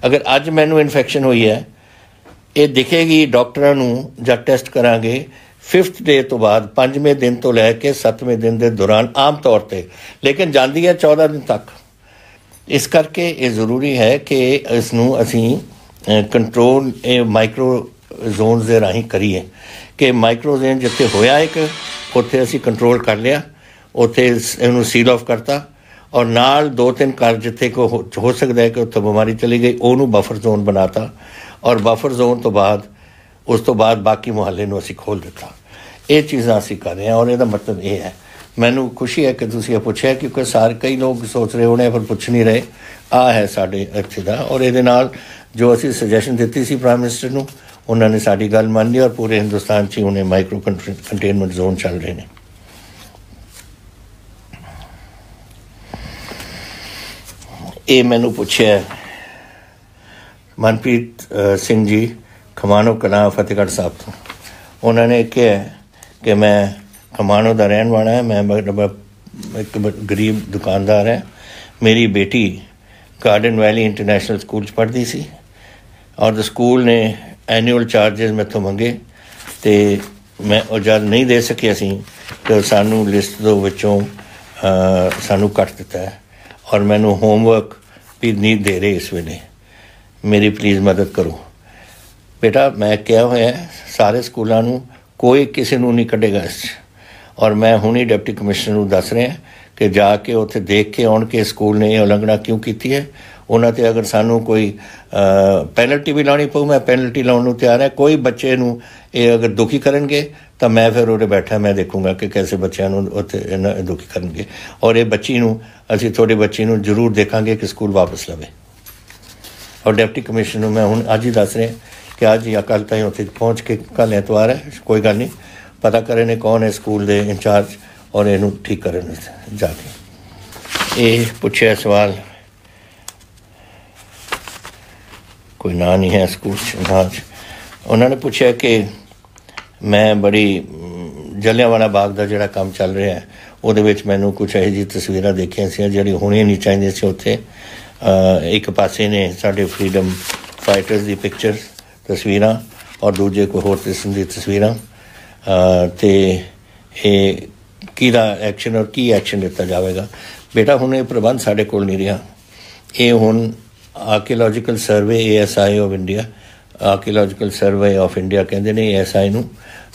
ਅਗਰ ਅੱਜ ਮੈਨੂੰ ਇਨਫੈਕਸ਼ਨ ਹੋਈ ਹੈ, ਇਹ ਦਿਖੇਗੀ ਡਾਕਟਰਾਂ ਨੂੰ ਜਦ ਟੈਸਟ ਕਰਾਂਗੇ 5th ਡੇ ਤੋਂ ਬਾਅਦ, 5ਵੇਂ ਦਿਨ ਤੋਂ ਲੈ ਕੇ 7ਵੇਂ ਦਿਨ ਦੇ ਦੌਰਾਨ ਆਮ ਤੌਰ 'ਤੇ, ਲੇਕਿਨ ਜਾਂਦੀ ਹੈ 14 ਦਿਨ ਤੱਕ। ਇਸ ਕਰਕੇ ਇਹ ਜ਼ਰੂਰੀ ਹੈ ਕਿ ਇਸ ਨੂੰ ਅਸੀਂ ਕੰਟਰੋਲ ਇਹ ਮਾਈਕਰੋ ਜ਼ੋਨਸ ਦੇ ਰਾਹੀਂ ਕਰੀਏ ਕਿ ਮਾਈਕਰੋ ਜ਼ੋਨ ਜਿੱਥੇ ਹੋਇਆ ਇੱਕ ਉੱਥੇ ਅਸੀਂ ਕੰਟਰੋਲ ਕਰ ਲਿਆ, ਉੱਥੇ ਇਹਨੂੰ ਸੀਲ ਆਫ ਕਰਤਾ ਔਰ ਨਾਲ 2-3 ਘਰ ਜਿੱਥੇ ਕੋ ਹੋ ਸਕਦਾ ਹੈ ਕਿ ਉੱਥੇ ਬਿਮਾਰੀ ਚਲੀ ਗਈ ਉਹਨੂੰ ਬਫਰ ਜ਼ੋਨ ਬਣਾਤਾ ਔਰ ਬਫਰ ਜ਼ੋਨ ਤੋਂ ਬਾਅਦ ਉਸ ਤੋਂ ਬਾਅਦ ਬਾਕੀ ਮੁਹੱਲੇ ਨੂੰ ਅਸੀਂ ਖੋਲ੍ਹ ਦਿੱਤਾ। ਇਹ ਚੀਜ਼ਾਂ ਅਸੀਂ ਕਰ ਰਹੇ ਹਾਂ ਔਰ ਇਹਦਾ ਮਤਲਬ ਇਹ ਹੈ। ਮੈਨੂੰ ਖੁਸ਼ੀ ਹੈ ਕਿ ਤੁਸੀਂ ਇਹ ਪੁੱਛਿਆ ਕਿਉਂਕਿ ਕਈ ਲੋਕ ਸੋਚ ਰਹੇ ਹੋਣੇ ਪਰ ਪੁੱਛ ਨਹੀਂ ਰਹੇ। ਆਹ ਹੈ ਸਾਡੇ ਇੱਥੇ ਦਾ ਔਰ ਇਹਦੇ ਨਾਲ ਜੋ ਅਸੀਂ ਸੁਜੈਸ਼ਨ ਦਿੱਤੀ ਸੀ ਪ੍ਰਾਈਮ ਮਿਨਿਸਟਰ ਨੂੰ, ਉਹਨਾਂ ਨੇ ਸਾਡੀ ਗੱਲ ਮੰਨ ਲਈ ਔਰ ਪੂਰੇ ਹਿੰਦੁਸਤਾਨ 'ਚ ਹੀ ਉਹਨੇ ਮਾਈਕਰੋ ਕੰਟੇਨਮੈਂਟ ਜ਼ੋਨ ਚੱਲ ਰਹੇ ਨੇ। ਇਹ ਮੈਨੂੰ ਪੁੱਛਿਆ ਮਨਪ੍ਰੀਤ ਸਿੰਘ ਜੀ ਖਮਾਣੋ ਕਲਾਂ ਫਤਿਹਗੜ੍ਹ ਸਾਹਿਬ ਤੋਂ। ਉਹਨਾਂ ਨੇ ਕਿਹਾ ਕਿ ਮੈਂ ਖਮਾਣੋ ਦਾ ਰਹਿਣ ਵਾਲਾ ਹੈ, ਮੈਂ ਇੱਕ ਗਰੀਬ ਦੁਕਾਨਦਾਰ ਹੈ। ਮੇਰੀ ਬੇਟੀ ਗਾਰਡਨ ਵੈਲੀ ਇੰਟਰਨੈਸ਼ਨਲ ਸਕੂਲ 'ਚ ਪੜ੍ਹਦੀ ਸੀ ਔਰ ਸਕੂਲ ਨੇ ਐਨੂਅਲ ਚਾਰਜਸ ਮੈਥੋਂ ਮੰਗੇ ਅਤੇ ਮੈਂ ਉਹ ਜਦ ਨਹੀਂ ਦੇ ਸਕਿਆ ਸੀ ਤਾਂ ਸਾਨੂੰ ਲਿਸਟ ਦੇ ਵਿੱਚੋਂ ਸਾਨੂੰ ਕੱਟ ਦਿੱਤਾ ਹੈ ਔਰ ਮੈਨੂੰ ਹੋਮਵਰਕ ਵੀ ਨਹੀਂ ਦੇ ਰਹੇ ਇਸ ਵੇਲੇ। ਮੇਰੀ ਪਲੀਜ਼ ਮਦਦ ਕਰੋ। ਬੇਟਾ ਮੈਂ ਕਿਹਾ ਹੋਇਆ ਸਾਰੇ ਸਕੂਲਾਂ ਨੂੰ ਕੋਈ ਕਿਸੇ ਨੂੰ ਨਹੀਂ ਕੱਢੇਗਾ ਇਸ 'ਚ ਔਰ ਮੈਂ ਹੁਣੀ ਡਿਪਟੀ ਕਮਿਸ਼ਨਰ ਨੂੰ ਦੱਸ ਰਿਹਾ ਕਿ ਜਾ ਕੇ ਉੱਥੇ ਦੇਖ ਕੇ ਆਉਣ ਕਿ ਸਕੂਲ ਨੇ ਇਹ ਉਲੰਘਣਾ ਕਿਉਂ ਕੀਤੀ ਹੈ। ਉਹਨਾਂ 'ਤੇ ਅਗਰ ਸਾਨੂੰ ਕੋਈ ਪੈਨਲਟੀ ਵੀ ਲਾਉਣੀ ਪਊ, ਮੈਂ ਪੈਨਲਟੀ ਲਾਉਣ ਨੂੰ ਤਿਆਰ ਹੈ। ਕੋਈ ਬੱਚੇ ਨੂੰ ਇਹ ਅਗਰ ਦੁਖੀ ਕਰਨਗੇ ਤਾਂ ਮੈਂ ਫਿਰ ਉਰੇ ਬੈਠਾ ਮੈਂ ਦੇਖੂੰਗਾ ਕਿ ਕੈਸੇ ਬੱਚਿਆਂ ਨੂੰ ਉੱਥੇ ਇਹਨਾਂ ਦੁਖੀ ਕਰਨਗੇ ਔਰ ਇਹ ਬੱਚੀ ਨੂੰ ਅਸੀਂ ਤੁਹਾਡੇ ਬੱਚੀ ਨੂੰ ਜ਼ਰੂਰ ਦੇਖਾਂਗੇ ਕਿ ਸਕੂਲ ਵਾਪਸ ਲਵੇ। ਔਰ ਡਿਪਟੀ ਕਮਿਸ਼ਨਰ ਨੂੰ ਮੈਂ ਹੁਣ ਅੱਜ ਹੀ ਦੱਸ ਰਿਹਾ ਕਿ ਅੱਜ ਜਾਂ ਕੱਲ੍ਹ ਤਾਈਂ ਉੱਥੇ ਪਹੁੰਚ ਕੇ, ਕੱਲ੍ਹ ਐਤਵਾਰ ਹੈ, ਕੋਈ ਗੱਲ ਨਹੀਂ, ਪਤਾ ਕਰੇ ਨੇ ਕੌਣ ਹੈ ਸਕੂਲ ਦੇ ਇੰਚਾਰਜ ਔਰ ਇਹਨੂੰ ਠੀਕ ਕਰਨ ਜਾ ਕੇ। ਇਹ ਪੁੱਛਿਆ ਸਵਾਲ, ਕੋਈ ਨਾਂ ਨਹੀਂ ਹੈ ਸਕੂਲ 'ਚ। ਉਹਨਾਂ ਨੇ ਪੁੱਛਿਆ ਕਿ ਮੈਂ ਬੜੀ ਜਲਿਆਂਵਾਲਾ ਬਾਗ ਦਾ ਜਿਹੜਾ ਕੰਮ ਚੱਲ ਰਿਹਾ ਹੈ ਉਹਦੇ ਵਿੱਚ ਮੈਨੂੰ ਕੁਛ ਇਹੋ ਜਿਹੀ ਤਸਵੀਰਾਂ ਦੇਖੀਆਂ ਸੀ ਜਿਹੜੀ ਹੋਣੀਆਂ ਨਹੀਂ ਚਾਹੀਦੀਆਂ ਸੀ ਉੱਥੇ। ਇੱਕ ਪਾਸੇ ਨੇ ਸਾਡੇ ਫਰੀਡਮ ਫਾਈਟਰਸ ਦੀ ਪਿਕਚਰ ਤਸਵੀਰਾਂ ਔਰ ਦੂਜੇ ਕੋਈ ਹੋਰ ਕਿਸਮ ਦੀ ਤਸਵੀਰਾਂ ਅਤੇ ਇਹ ਕਿਹਦਾ ਐਕਸ਼ਨ ਔਰ ਕੀ ਐਕਸ਼ਨ ਲਿੱਤਾ ਜਾਵੇਗਾ। ਬੇਟਾ ਹੁਣ ਇਹ ਪ੍ਰਬੰਧ ਸਾਡੇ ਕੋਲ ਨਹੀਂ ਰਿਹਾ। ਇਹ ਹੁਣ archaeological survey ASI of India, archaeological survey of India ਕਹਿੰਦੇ ਨੇ ASI ਨੂੰ,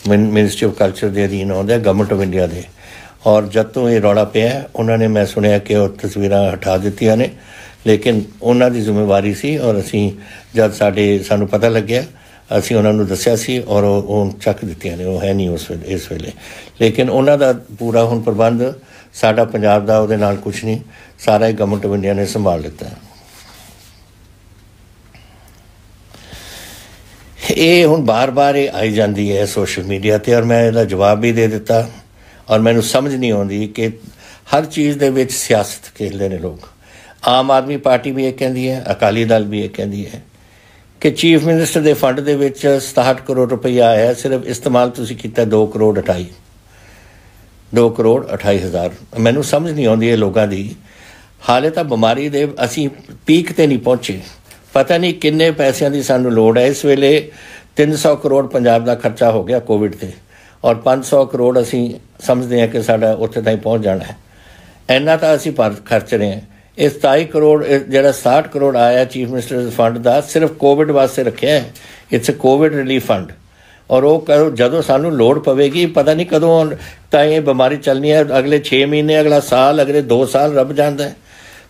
ਮਿਨਿਸਟਰੀ ਆਫ ਕਲਚਰ ਦੇ ਅਧੀਨ ਆਉਂਦਾ, ਗਵਰਨਮੈਂਟ ਆਫ ਇੰਡੀਆ ਦੇ। ਔਰ ਜਦ ਤੋਂ ਇਹ ਰੌਲਾ ਪਿਆ ਉਹਨਾਂ ਨੇ, ਮੈਂ ਸੁਣਿਆ ਕਿ ਉਹ ਤਸਵੀਰਾਂ ਹਟਾ ਦਿੱਤੀਆਂ ਨੇ, ਲੇਕਿਨ ਉਹਨਾਂ ਦੀ ਜ਼ਿੰਮੇਵਾਰੀ ਸੀ ਔਰ ਅਸੀਂ ਜਦ ਸਾਨੂੰ ਪਤਾ ਲੱਗਿਆ ਅਸੀਂ ਉਹਨਾਂ ਨੂੰ ਦੱਸਿਆ ਸੀ ਔਰ ਉਹ ਚੱਕ ਦਿੱਤੀਆਂ ਨੇ, ਉਹ ਹੈ ਨਹੀਂ ਇਸ ਵੇਲੇ। ਲੇਕਿਨ ਉਹਨਾਂ ਦਾ ਪੂਰਾ ਹੁਣ ਪ੍ਰਬੰਧ ਸਾਡਾ ਪੰਜਾਬ ਦਾ ਉਹਦੇ ਨਾਲ ਕੁਛ ਨਹੀਂ, ਸਾਰਾ ਹੀ ਗਵਰਨਮੈਂਟ ਆਫ ਇੰਡੀਆ ਨੇ ਸੰਭਾਲ ਲਿੱਤਾ। ਇਹ ਹੁਣ ਬਾਰ-ਬਾਰ ਇਹ ਆਈ ਜਾਂਦੀ ਹੈ ਸੋਸ਼ਲ ਮੀਡੀਆ 'ਤੇ ਔਰ ਮੈਂ ਇਹਦਾ ਜਵਾਬ ਵੀ ਦੇ ਦਿੱਤਾ ਔਰ ਮੈਨੂੰ ਸਮਝ ਨਹੀਂ ਆਉਂਦੀ ਕਿ ਹਰ ਚੀਜ਼ ਦੇ ਵਿੱਚ ਸਿਆਸਤ ਖੇਡਦੇ ਨੇ ਲੋਕ। ਆਮ ਆਦਮੀ ਪਾਰਟੀ ਵੀ ਇਹ ਕਹਿੰਦੀ ਹੈ, ਅਕਾਲੀ ਦਲ ਵੀ ਇਹ ਕਹਿੰਦੀ ਹੈ ਕਿ ਚੀਫ ਮਿਨਿਸਟਰ ਦੇ ਫੰਡ ਦੇ ਵਿੱਚ 67 ਕਰੋੜ ਰੁਪਈਆ ਆਇਆ, ਸਿਰਫ ਇਸਤੇਮਾਲ ਤੁਸੀਂ ਕੀਤਾ 2 ਕਰੋੜ 28 ਹਜ਼ਾਰ। ਮੈਨੂੰ ਸਮਝ ਨਹੀਂ ਆਉਂਦੀ ਇਹ ਲੋਕਾਂ ਦੀ। ਹਾਲੇ ਤਾਂ ਬਿਮਾਰੀ ਦੇ ਅਸੀਂ ਪੀਕ 'ਤੇ ਨਹੀਂ ਪਹੁੰਚੇ, ਪਤਾ ਨਹੀਂ ਕਿੰਨੇ ਪੈਸਿਆਂ ਦੀ ਸਾਨੂੰ ਲੋੜ ਹੈ। ਇਸ ਵੇਲੇ 300 ਕਰੋੜ ਪੰਜਾਬ ਦਾ ਖਰਚਾ ਹੋ ਗਿਆ ਕੋਵਿਡ 'ਤੇ ਔਰ 500 ਕਰੋੜ ਅਸੀਂ ਸਮਝਦੇ ਹਾਂ ਕਿ ਸਾਡਾ ਉੱਥੇ ਤਾਈਂ ਪਹੁੰਚ ਜਾਣਾ ਹੈ। ਇੰਨਾ ਤਾਂ ਅਸੀਂ ਖਰਚ ਰਹੇ ਹਾਂ। ਇਹ 27 ਕਰੋੜ ਜਿਹੜਾ 60 ਕਰੋੜ ਆਇਆ ਚੀਫ ਮਿਨਿਸਟਰ ਫੰਡ ਦਾ ਸਿਰਫ ਕੋਵਿਡ ਵਾਸਤੇ ਰੱਖਿਆ ਹੈ। ਇਟਸ ਕੋਵਿਡ ਰਿਲੀਫ ਫੰਡ ਔਰ ਉਹ ਜਦੋਂ ਸਾਨੂੰ ਲੋੜ ਪਵੇਗੀ, ਪਤਾ ਨਹੀਂ ਕਦੋਂ ਤਾਂ ਇਹ ਬਿਮਾਰੀ ਚੱਲਣੀ ਹੈ, ਅਗਲੇ 6 ਮਹੀਨੇ, ਅਗਲਾ ਸਾਲ, ਅਗਲੇ 2 ਸਾਲ, ਰੱਬ ਜਾਣਦਾ ਹੈ।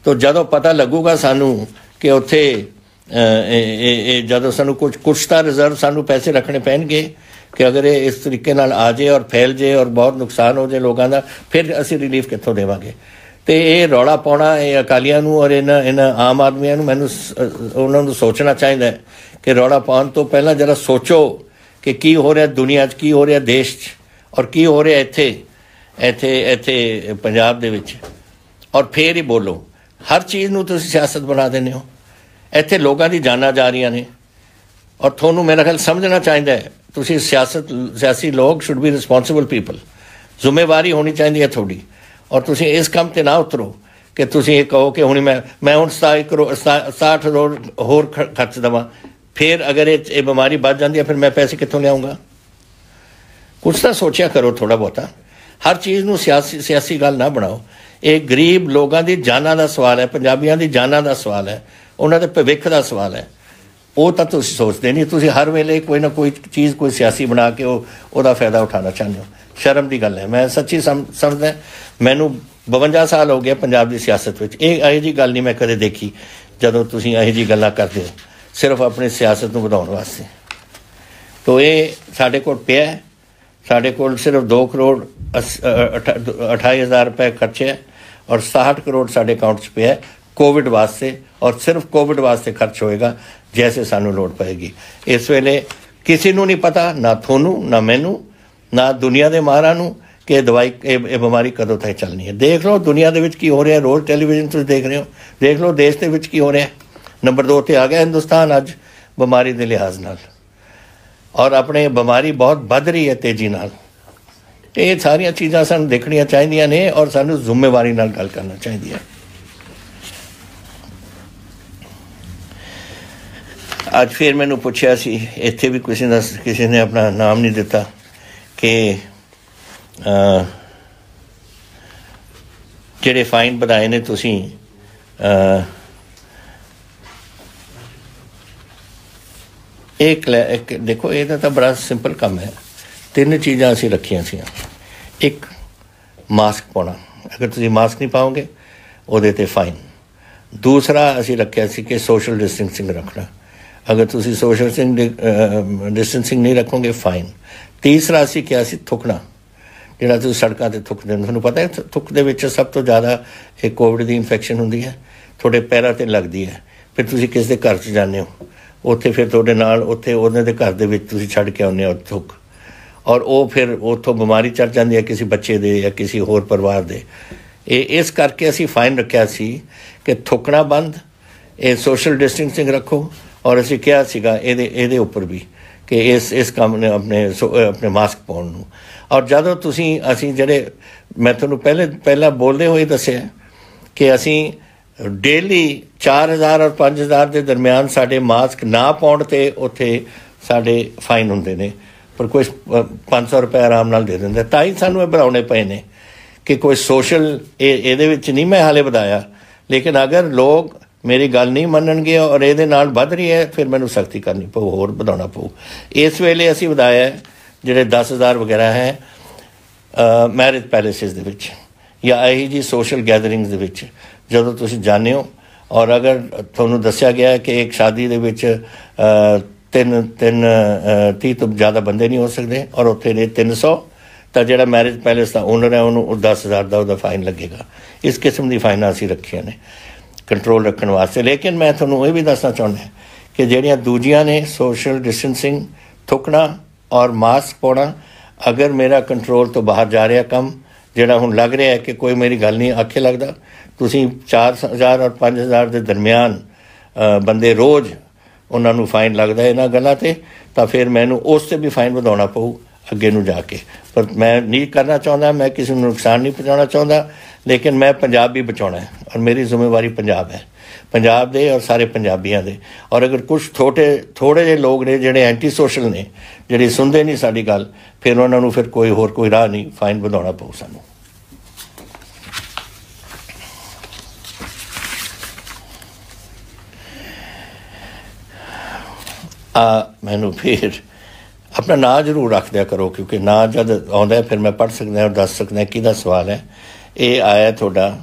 ਤਾਂ ਜਦੋਂ ਪਤਾ ਲੱਗੂਗਾ ਸਾਨੂੰ ਕਿ ਉੱਥੇ ਜਦੋਂ ਸਾਨੂੰ ਕੁਛ ਤਾਂ ਰਿਜ਼ਰਵ ਸਾਨੂੰ ਪੈਸੇ ਰੱਖਣੇ ਪੈਣਗੇ ਕਿ ਅਗਰ ਇਹ ਇਸ ਤਰੀਕੇ ਨਾਲ ਆ ਜਾਏ ਔਰ ਫੈਲ ਜਾਏ ਔਰ ਬਹੁਤ ਨੁਕਸਾਨ ਹੋ ਜਾਏ ਲੋਕਾਂ ਦਾ, ਫਿਰ ਅਸੀਂ ਰਿਲੀਫ ਕਿੱਥੋਂ ਦੇਵਾਂਗੇ? ਅਤੇ ਇਹ ਰੌਲਾ ਪਾਉਣਾ ਇਹ ਅਕਾਲੀਆਂ ਨੂੰ ਔਰ ਇਹਨਾਂ ਆਮ ਆਦਮੀਆਂ ਨੂੰ, ਮੈਨੂੰ ਉਹਨਾਂ ਨੂੰ ਸੋਚਣਾ ਚਾਹੀਦਾ ਕਿ ਰੌਲਾ ਪਾਉਣ ਤੋਂ ਪਹਿਲਾਂ ਜਰਾ ਸੋਚੋ ਕਿ ਕੀ ਹੋ ਰਿਹਾ ਦੁਨੀਆ 'ਚ, ਕੀ ਹੋ ਰਿਹਾ ਦੇਸ਼ 'ਚ, ਔਰ ਕੀ ਹੋ ਰਿਹਾ ਇੱਥੇ ਪੰਜਾਬ ਦੇ ਵਿੱਚ, ਔਰ ਫਿਰ ਹੀ ਬੋਲੋ। ਹਰ ਚੀਜ਼ ਨੂੰ ਤੁਸੀਂ ਸਿਆਸਤ ਬਣਾ ਦਿੰਦੇ ਹੋ। ਇੱਥੇ ਲੋਕਾਂ ਦੀ ਜਾਨਾਂ ਜਾ ਰਹੀਆਂ ਨੇ ਔਰ ਤੁਹਾਨੂੰ ਮੇਰਾ ਖਿਆਲ ਸਮਝਣਾ ਚਾਹੀਦਾ ਹੈ, ਤੁਸੀਂ ਸਿਆਸੀ ਲੋਕ ਸ਼ੁੱਡ ਬੀ ਰਿਸਪੋਂਸੀਬਲ ਪੀਪਲ। ਜ਼ਿੰਮੇਵਾਰੀ ਹੋਣੀ ਚਾਹੀਦੀ ਹੈ ਤੁਹਾਡੀ, ਔਰ ਤੁਸੀਂ ਇਸ ਕੰਮ 'ਤੇ ਨਾ ਉਤਰੋ ਕਿ ਤੁਸੀਂ ਇਹ ਕਹੋ ਕਿ ਹੁਣ ਮੈਂ ਹੁਣ 67 ਕਰੋੜ ਹੋਰ ਖਰਚ ਦੇਵਾਂ, ਫਿਰ ਅਗਰ ਇਹ ਬਿਮਾਰੀ ਵੱਧ ਜਾਂਦੀ ਹੈ ਫਿਰ ਮੈਂ ਪੈਸੇ ਕਿੱਥੋਂ ਲਿਆਉਂਗਾ? ਕੁਛ ਤਾਂ ਸੋਚਿਆ ਕਰੋ ਥੋੜ੍ਹਾ ਬਹੁਤਾ। ਹਰ ਚੀਜ਼ ਨੂੰ ਸਿਆਸੀ ਗੱਲ ਨਾ ਬਣਾਓ। ਇਹ ਗਰੀਬ ਲੋਕਾਂ ਦੀ ਜਾਨਾਂ ਦਾ ਸਵਾਲ ਹੈ, ਪੰਜਾਬੀਆਂ ਦੀ ਜਾਨਾਂ ਦਾ ਸਵਾਲ ਹੈ, ਉਹਨਾਂ ਦੇ ਭਵਿੱਖ ਦਾ ਸਵਾਲ ਹੈ। ਉਹ ਤਾਂ ਤੁਸੀਂ ਸੋਚਦੇ ਨਹੀਂ। ਤੁਸੀਂ ਹਰ ਵੇਲੇ ਕੋਈ ਨਾ ਕੋਈ ਚੀਜ਼ ਕੋਈ ਸਿਆਸੀ ਬਣਾ ਕੇ ਉਹਦਾ ਫਾਇਦਾ ਉਠਾਉਣਾ ਚਾਹੁੰਦੇ ਹੋ। ਸ਼ਰਮ ਦੀ ਗੱਲ ਹੈ। ਮੈਂ ਸੱਚੀ ਸਮਝਦਾ, ਮੈਨੂੰ 52 ਸਾਲ ਹੋ ਗਏ ਪੰਜਾਬ ਦੀ ਸਿਆਸਤ ਵਿੱਚ। ਇਹੋ ਜਿਹੀ ਗੱਲ ਨਹੀਂ ਮੈਂ ਕਦੇ ਦੇਖੀ ਜਦੋਂ ਤੁਸੀਂ ਇਹੋ ਜਿਹੀ ਗੱਲਾਂ ਕਰਦੇ ਹੋ ਸਿਰਫ ਆਪਣੀ ਸਿਆਸਤ ਨੂੰ ਵਧਾਉਣ ਵਾਸਤੇ। ਤੋ ਇਹ ਸਾਡੇ ਕੋਲ ਪਿਆ, ਸਾਡੇ ਕੋਲ ਸਿਰਫ 2 ਕਰੋੜ 28,000 ਰੁਪਏ ਖਰਚੇ ਹੈ ਔਰ 67 ਕਰੋੜ ਸਾਡੇ ਅਕਾਊਂਟ 'ਚ ਪਿਆ ਕੋਵਿਡ ਵਾਸਤੇ, ਔਰ ਸਿਰਫ ਕੋਵਿਡ ਵਾਸਤੇ ਖਰਚ ਹੋਏਗਾ ਜੈਸੇ ਸਾਨੂੰ ਲੋੜ ਪਏਗੀ। ਇਸ ਵੇਲੇ ਕਿਸੇ ਨੂੰ ਨਹੀਂ ਪਤਾ, ਨਾ ਤੁਹਾਨੂੰ, ਨਾ ਮੈਨੂੰ, ਨਾ ਦੁਨੀਆ ਦੇ ਮਾਹਰਾਂ ਨੂੰ, ਕਿ ਇਹ ਬਿਮਾਰੀ ਕਦੋਂ ਤੱਕ ਚੱਲਣੀ ਹੈ। ਦੇਖ ਲਓ ਦੁਨੀਆ ਦੇ ਵਿੱਚ ਕੀ ਹੋ ਰਿਹਾ, ਰੋਜ਼ ਟੈਲੀਵਿਜ਼ਨ ਤੁਸੀਂ ਦੇਖ ਰਹੇ ਹੋ। ਦੇਖ ਲਓ ਦੇਸ਼ ਦੇ ਵਿੱਚ ਕੀ ਹੋ ਰਿਹਾ। ਨੰਬਰ 2 'ਤੇ ਆ ਗਿਆ ਹਿੰਦੁਸਤਾਨ ਅੱਜ ਬਿਮਾਰੀ ਦੇ ਲਿਹਾਜ਼ ਨਾਲ, ਔਰ ਆਪਣੇ ਬਿਮਾਰੀ ਬਹੁਤ ਵੱਧ ਰਹੀ ਹੈ ਤੇਜ਼ੀ ਨਾਲ। ਇਹ ਸਾਰੀਆਂ ਚੀਜ਼ਾਂ ਸਾਨੂੰ ਦੇਖਣੀਆਂ ਚਾਹੀਦੀਆਂ ਨੇ ਔਰ ਸਾਨੂੰ ਜ਼ਿੰਮੇਵਾਰੀ ਨਾਲ ਗੱਲ ਕਰਨਾ ਚਾਹੀਦੀ ਹੈ। ਅੱਜ ਫਿਰ ਮੈਨੂੰ ਪੁੱਛਿਆ ਸੀ, ਇੱਥੇ ਵੀ ਕਿਸੇ ਨੇ ਆਪਣਾ ਨਾਮ ਨਹੀਂ ਦਿੱਤਾ, ਕਿ ਜਿਹੜੇ ਫਾਈਨ ਵਧਾਏ ਨੇ ਤੁਸੀਂ, ਦੇਖੋ ਇਹਦਾ ਤਾਂ ਬੜਾ ਸਿੰਪਲ ਕੰਮ ਹੈ। 3 ਚੀਜ਼ਾਂ ਅਸੀਂ ਰੱਖੀਆਂ ਸੀ। ਇੱਕ, ਮਾਸਕ ਪਾਉਣਾ, ਅਗਰ ਤੁਸੀਂ ਮਾਸਕ ਨਹੀਂ ਪਾਓਗੇ ਉਹਦੇ 'ਤੇ ਫਾਈਨ। ਦੂਸਰਾ ਅਸੀਂ ਰੱਖਿਆ ਸੀ ਕਿ ਸੋਸ਼ਲ ਡਿਸਟੈਂਸਿੰਗ ਰੱਖਣਾ, ਅਗਰ ਤੁਸੀਂ ਸੋਸ਼ਲ ਡਿਸਟੈਂਸਿੰਗ ਨਹੀਂ ਰੱਖੋਗੇ ਫਾਈਨ। ਤੀਸਰਾ ਅਸੀਂ ਕਿਹਾ ਸੀ ਥੁੱਕਣਾ, ਜਿਹੜਾ ਤੁਸੀਂ ਸੜਕਾਂ 'ਤੇ ਥੁੱਕਦੇ ਹੋ। ਤੁਹਾਨੂੰ ਪਤਾ ਹੈ ਥੁੱਕ ਦੇ ਵਿੱਚ ਸਭ ਤੋਂ ਜ਼ਿਆਦਾ ਇਹ ਕੋਵਿਡ ਦੀ ਇਨਫੈਕਸ਼ਨ ਹੁੰਦੀ ਹੈ, ਤੁਹਾਡੇ ਪੈਰਾਂ 'ਤੇ ਲੱਗਦੀ ਹੈ। ਫਿਰ ਤੁਸੀਂ ਕਿਸੇ ਦੇ ਘਰ 'ਚ ਜਾਂਦੇ ਹੋ, ਉੱਥੇ ਫਿਰ ਤੁਹਾਡੇ ਨਾਲ ਉੱਥੇ ਉਹਨਾਂ ਦੇ ਘਰ ਦੇ ਵਿੱਚ ਤੁਸੀਂ ਛੱਡ ਕੇ ਆਉਂਦੇ ਹੋ ਥੁੱਕ, ਔਰ ਉਹ ਫਿਰ ਉੱਥੋਂ ਬਿਮਾਰੀ ਚੜ ਜਾਂਦੀ ਹੈ ਕਿਸੇ ਬੱਚੇ ਦੇ ਜਾਂ ਕਿਸੇ ਹੋਰ ਪਰਿਵਾਰ ਦੇ। ਇਸ ਕਰਕੇ ਅਸੀਂ ਫਾਈਨ ਰੱਖਿਆ ਸੀ ਕਿ ਥੁੱਕਣਾ ਬੰਦ, ਇਹ ਸੋਸ਼ਲ ਡਿਸਟੈਂਸਿੰਗ ਰੱਖੋ, ਔਰ ਅਸੀਂ ਕਿਹਾ ਸੀਗਾ ਇਹਦੇ ਉੱਪਰ ਵੀ ਕਿ ਇਸ ਕੰਮ ਨੇ ਆਪਣੇ ਮਾਸਕ ਪਾਉਣ ਨੂੰ। ਔਰ ਜਦੋਂ ਅਸੀਂ ਜਿਹੜੇ ਮੈਂ ਤੁਹਾਨੂੰ ਪਹਿਲਾਂ ਬੋਲਦੇ ਹੋਏ ਦੱਸਿਆ ਕਿ ਅਸੀਂ ਡੇਲੀ 4,000 ਔਰ 5,000 ਦੇ ਦਰਮਿਆਨ ਸਾਡੇ ਮਾਸਕ ਨਾ ਪਾਉਣ 'ਤੇ ਉੱਥੇ ਸਾਡੇ ਫਾਈਨ ਹੁੰਦੇ ਨੇ, ਪਰ ਕੋਈ 500 ਰੁਪਏ ਆਰਾਮ ਨਾਲ ਦੇ ਦਿੰਦਾ। ਤਾਂ ਹੀ ਸਾਨੂੰ ਇਹ ਵਧਾਉਣੇ ਪਏ ਨੇ ਕਿ ਕੋਈ ਸੋਸ਼ਲ ਇਹਦੇ ਵਿੱਚ ਨਹੀਂ ਮੈਂ ਹਾਲੇ ਵਧਾਇਆ, ਲੇਕਿਨ ਅਗਰ ਲੋਕ ਮੇਰੀ ਗੱਲ ਨਹੀਂ ਮੰਨਣਗੇ ਔਰ ਇਹਦੇ ਨਾਲ ਵੱਧ ਰਹੀ ਹੈ ਫਿਰ ਮੈਨੂੰ ਸਖਤੀ ਕਰਨੀ ਪਊ, ਹੋਰ ਵਧਾਉਣਾ ਪਊ। ਇਸ ਵੇਲੇ ਅਸੀਂ ਵਧਾਇਆ ਜਿਹੜੇ 10,000 ਵਗੈਰਾ ਹੈ ਮੈਰਿਜ ਪੈਲੇਸਿਸ ਦੇ ਵਿੱਚ ਜਾਂ ਇਹੀ ਜੀ ਸੋਸ਼ਲ ਗੈਦਰਿੰਗਸ ਦੇ ਵਿੱਚ ਜਦੋਂ ਤੁਸੀਂ ਜਾਂਦੇ ਹੋ, ਔਰ ਅਗਰ ਤੁਹਾਨੂੰ ਦੱਸਿਆ ਗਿਆ ਕਿ ਇੱਕ ਸ਼ਾਦੀ ਦੇ ਵਿੱਚ 30 ਤੋਂ ਜ਼ਿਆਦਾ ਬੰਦੇ ਨਹੀਂ ਹੋ ਸਕਦੇ ਔਰ ਉੱਥੇ ਨੇ 300, ਤਾਂ ਜਿਹੜਾ ਮੈਰਿਜ ਪੈਲੇਸ ਦਾ ਓਨਰ ਹੈ ਉਹਨੂੰ 10,000 ਦਾ ਉਹਦਾ ਫਾਈਨ ਲੱਗੇਗਾ। ਇਸ ਕਿਸਮ ਦੀ ਫਾਈਨਾਂ ਅਸੀਂ ਰੱਖੀਆਂ ਨੇ ਕੰਟਰੋਲ ਰੱਖਣ ਵਾਸਤੇ। ਲੇਕਿਨ ਮੈਂ ਤੁਹਾਨੂੰ ਇਹ ਵੀ ਦੱਸਣਾ ਚਾਹੁੰਦਾ ਕਿ ਜਿਹੜੀਆਂ ਦੂਜੀਆਂ ਨੇ ਸੋਸ਼ਲ ਡਿਸਟੈਂਸਿੰਗ, ਥੁੱਕਣਾ ਔਰ ਮਾਸਕ ਪਾਉਣਾ, ਅਗਰ ਮੇਰਾ ਕੰਟਰੋਲ ਤੋਂ ਬਾਹਰ ਜਾ ਰਿਹਾ ਕੰਮ, ਜਿਹੜਾ ਹੁਣ ਲੱਗ ਰਿਹਾ ਹੈ ਕਿ ਕੋਈ ਮੇਰੀ ਗੱਲ ਨਹੀਂ ਆਖੇ ਲੱਗਦਾ, ਤੁਸੀਂ 4,000 ਔਰ 5,000 ਦੇ ਦਰਮਿਆਨ ਬੰਦੇ ਰੋਜ਼ ਉਹਨਾਂ ਨੂੰ ਫਾਈਨ ਲੱਗਦਾ ਇਹਨਾਂ ਗੱਲਾਂ 'ਤੇ, ਤਾਂ ਫਿਰ ਮੈਨੂੰ ਉਸ 'ਤੇ ਵੀ ਫਾਈਨ ਵਧਾਉਣਾ ਪਊ ਅੱਗੇ ਨੂੰ ਜਾ ਕੇ। ਪਰ ਮੈਂ ਨਹੀਂ ਕਰਨਾ ਚਾਹੁੰਦਾ, ਮੈਂ ਕਿਸੇ ਨੂੰ ਨੁਕਸਾਨ ਨਹੀਂ ਪਹੁੰਚਾਉਣਾ ਚਾਹੁੰਦਾ, ਲੇਕਿਨ ਮੈਂ ਪੰਜਾਬ ਵੀ ਬਚਾਉਣਾ ਹੈ ਔਰ ਮੇਰੀ ਜ਼ਿੰਮੇਵਾਰੀ ਪੰਜਾਬ ਹੈ, ਪੰਜਾਬ ਦੇ ਔਰ ਸਾਰੇ ਪੰਜਾਬੀਆਂ ਦੇ। ਔਰ ਅਗਰ ਕੁਛ ਥੋੜ੍ਹੇ ਜਿਹੇ ਲੋਕ ਨੇ ਜਿਹੜੇ ਐਂਟੀ ਸੋਸ਼ਲ ਨੇ, ਜਿਹੜੇ ਸੁਣਦੇ ਨਹੀਂ ਸਾਡੀ ਗੱਲ, ਫਿਰ ਉਹਨਾਂ ਨੂੰ ਫਿਰ ਕੋਈ ਰਾਹ ਨਹੀਂ, ਫਾਈਨ ਵਧਾਉਣਾ ਪਊ ਸਾਨੂੰ। ਮੈਨੂੰ ਫਿਰ ਆਪਣਾ ਨਾਂ ਜ਼ਰੂਰ ਰੱਖ ਦਿਆ ਕਰੋ, ਕਿਉਂਕਿ ਨਾਂ ਜਦ ਆਉਂਦਾ ਫਿਰ ਮੈਂ ਪੜ੍ਹ ਸਕਦਾ ਔਰ ਦੱਸ ਸਕਦਾ ਕਿਹਦਾ ਸਵਾਲ ਹੈ। ਇਹ ਆਇਆ ਤੁਹਾਡਾ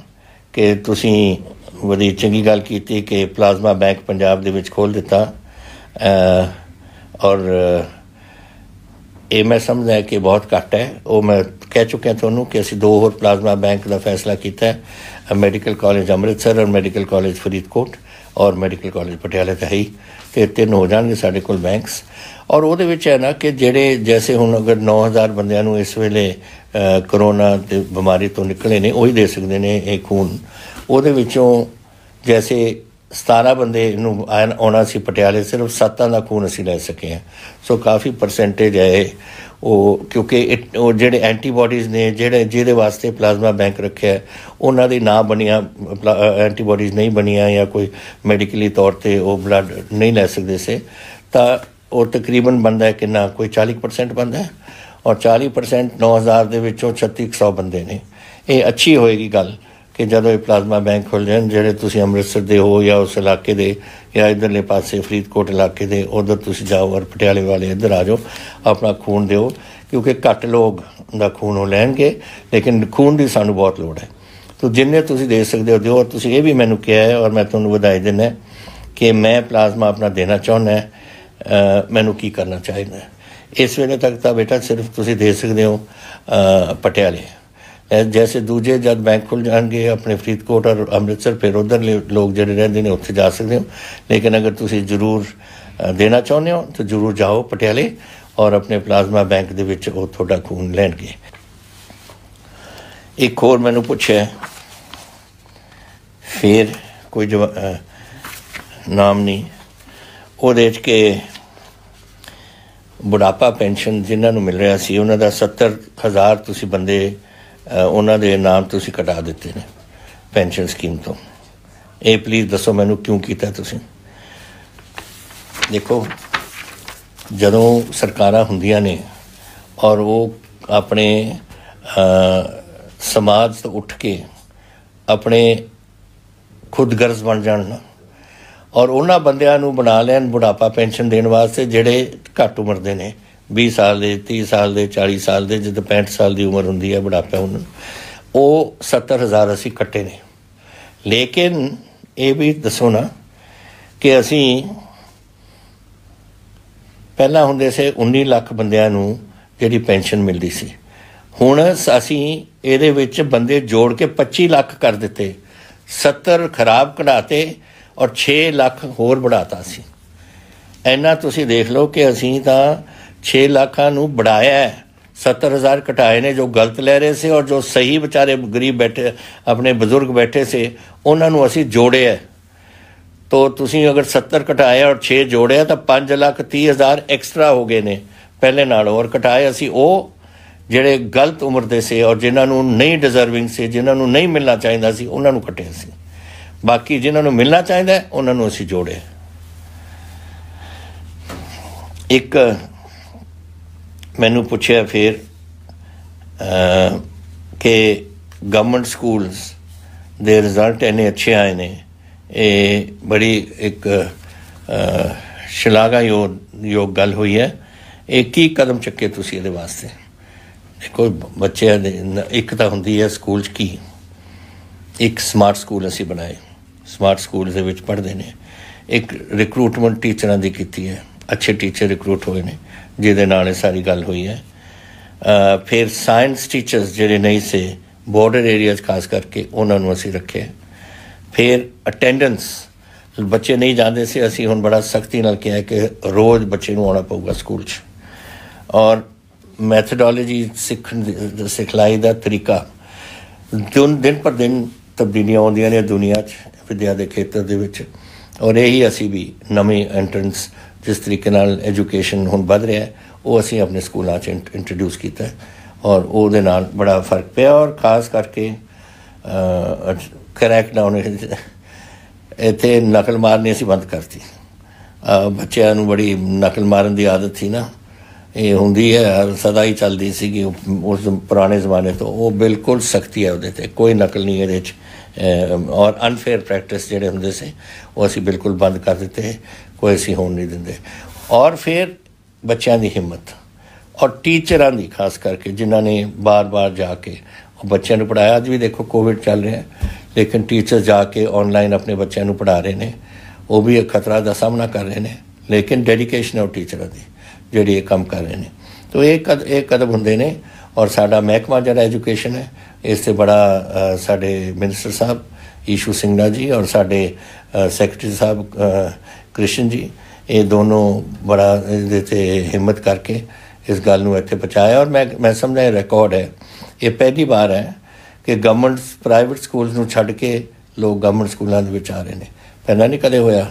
ਕਿ ਤੁਸੀਂ बड़ी चंगी गल की कि प्लाज्मा बैंक पंजाब दे विच खोल दिता और ये मैं समझदा है कि बहुत घट है। वो मैं कह चुका थोनों कि असीं 2 होर प्लाज्मा बैंक का फैसला किया है, मैडिकल कॉलेज अमृतसर और मैडिकल कॉलेज फरीदकोट और मैडिकल कॉलेज पटियाला तो है ही, तो 3 हो जाएंगे साढ़े कोल बैंक्स। और वो है ना कि जेड़े जैसे हुण अगर 9000 बंदियां इस वेले करोना की बीमारी तो निकले ने वही दे सकते हैं ये खून। ਉਹਦੇ ਵਿੱਚੋਂ जैसे 17 बंदे आना सी पटियाले, सिर्फ 7 का खून असी लै सके हैं। सो काफ़ी परसेंटेज है वो, क्योंकि जेडे एंटीबॉडीज़ ने जिहदे वास्ते प्लाज्मा बैंक रखे है उन्होंने ना बनिया एंटीबॉडीज़ नहीं बनिया या कोई मैडिकली तौर पर वो ब्लड नहीं लै सकते से, तो वो तकरीबन बनता है कि कोई 40% बनता है। और 40% 9000 के 3600 बंदे ने। ये अच्छी होएगी गल कि जदों ये प्लाज्मा बैंक खुल जाए, जेडे तुसीं अमृतसर दे हो या उस इलाके दे या इधरले पासे फरीदकोट इलाके दे, उधर तुसीं जाओ और पटियाले वाले इधर आ जाओ, अपना खून दो, क्योंकि घट लोग दा खून वो लैणगे, लेकिन खून की सानू बहुत लोड़ है। तो जिन्ने तुसीं दे सकते हो दो। और तुसीं ये भी मैनूं कहा है और मैं तुहानूं वधाई दिंदा कि मैं प्लाज्मा अपना देना चाहुंदा, मैनूं की करना चाहिए। इस वेले तक तो बेटा सिर्फ तुसीं दे सकते हो पटियाले। जैसे दूजे जब बैंक खुल जाएंगे अपने फरीदकोट और अमृतसर, फिर उधर लोग जोड़े रहते हैं उत्थे जा सकते हो। लेकिन अगर तुम जरूर देना चाहते हो तो जरूर जाओ पटियाले और अपने प्लाज्मा बैंक दे विच वो थोड़ा खून लैणगे। एक होर मैनू पूछे, फिर कोई नाम नहीं वो के बुढ़ापा पेंशन जिन्होंने मिल रहा सी उन्होंने 70,000 तुसी बंदे उन्होंने नाम तुसी कटा दिते ने पेंशन स्कीम तो। ये प्लीज़ दसो मैनू क्यों किया तुसी? देखो जदों सरकारां हुंदियां ने और वो अपने समाज तो उठ के अपने खुद गर्ज बन जान और उन्होंने बंदियां नूं बना लैन बुढ़ापा पेंशन देने वास्ते जेडे घट उम्र दे ने, 20 साल के, 30 साल के, 40 साल के, जिद्दां 65 साल की उम्र होंदी है बुढ़ापा उन्होंने, वो 70,000 असी कट्टे ने। लेकिन ये भी दसो ना कि असी पहला होंदे से 19 लाख बंदियां नूं जिहड़ी पेंशन मिलती सी, हुण असी इहदे विच बंदे जोड़ के 25 लाख कर दिते, 70 खराब कढाते और 6 लाख होर बढ़ाता सी। इन्ना तुसीं देख लो कि असी तां 6 लाखां नूं बढ़ाया है, 70,000 घटाए ने जो गलत लै रहे थे और जो सही बेचारे गरीब बैठे अपने बजुर्ग बैठे से उन्होंने असी जोड़े है। तो तुसीं अगर 70 घटाए और 6 जोड़े तो 5,30,000 एक्सट्रा हो गए ने पहले नालों। और घटाए असी वो ਜਿਹੜੇ गलत उम्र ਦੇ से और जिन्होंने नहीं डिजर्विंग से, जिन्होंने नहीं मिलना चाहिए सी उन्होंने कटे सी, बाकी जिन्होंने मिलना चाहिए उन्होंने असी जोड़े। एक मैनू पूछा फिर कि गवर्नमेंट स्कूल्स दे रिजल्ट इन्ने अच्छे आए ने, ये बड़ी एक शलाघायोग गल हुई है। एक ही कदम चुके तुसीं इहदे वास्ते? देखो बच्चे एक तो होंदी है स्कूल की, एक स्मार्ट स्कूल असी बनाए, स्मार्ट स्कूल दे विच पढ़दे ने। एक रिक्रूटमेंट टीचरां दी कीती है, अच्छे टीचर रिक्रूट होए ने जिहदे नाल सारी गल हुई है। फिर साइंस टीचर्स जिहड़े नहीं से बॉर्डर एरियाज खास करके उन्होंने असी रखे। फिर अटेंडेंस बच्चे नहीं जाते से असी हुण बड़ा सख्ती नाल कहा कि रोज़ बच्चे नूं आउणा पऊगा स्कूल च। और मैथडोलॉजी सिखलाई का तरीका दिन पर दिन तब्दीलियां आउंदियां ने दुनिया विद्या के खेत्र दे विच। और यही असी भी नवीं एंट्रेंस जिस तरीके नाल एजुकेशन हुण वध रहा है वो असी अपने स्कूलों इंट्रोड्यूस किया और वो बड़ा फर्क पिया। और खास करके क्रैकडाउन इत्थे नकल मारनी असी बंद करती। बच्चों नूं बड़ी नकल मारन की आदत थी ना, ये होंदी है सदा ही चलती सी उस पुराने ज़माने तो। वो बिल्कुल सख्ती है उहदे ते, कोई नकल नहीं है। और अनफेयर प्रैक्टिस जिहड़े हुंदे से वो असी बिल्कुल बंद कर दिते, कोई असी होण नहीं दिंदे। और फिर बच्चों की हिम्मत और टीचरां दी खास करके जिन्होंने बार बार जाके बच्चों को पढ़ाया। अज भी देखो कोविड चल रहा है लेकिन टीचर जाके ऑनलाइन अपने बच्चों को पढ़ा रहे हैं, वो भी एक खतरा का सामना कर रहे हैं, लेकिन डेडिकेशन है टीचर की जी काम कर रहे हैं। तो एक कदम होंगे ने। और साडा महकमा जरा एजुकेशन है, इस बड़ा साडे मिनिस्टर साहब ईशू सिंगला जी और साडे सैकटरी साहब कृष्ण जी, ये दोनों बड़ा ये हिम्मत करके इस गल नूं इत्थे पहुँचाया। और मैं समझा रिकॉर्ड है, ये पहली बार है कि गवर्नमेंट प्राइवेट स्कूल नूं छड्ड के लोग गवर्नमेंट स्कूलों के आ रहे हैं, पहला नहीं कदे होया।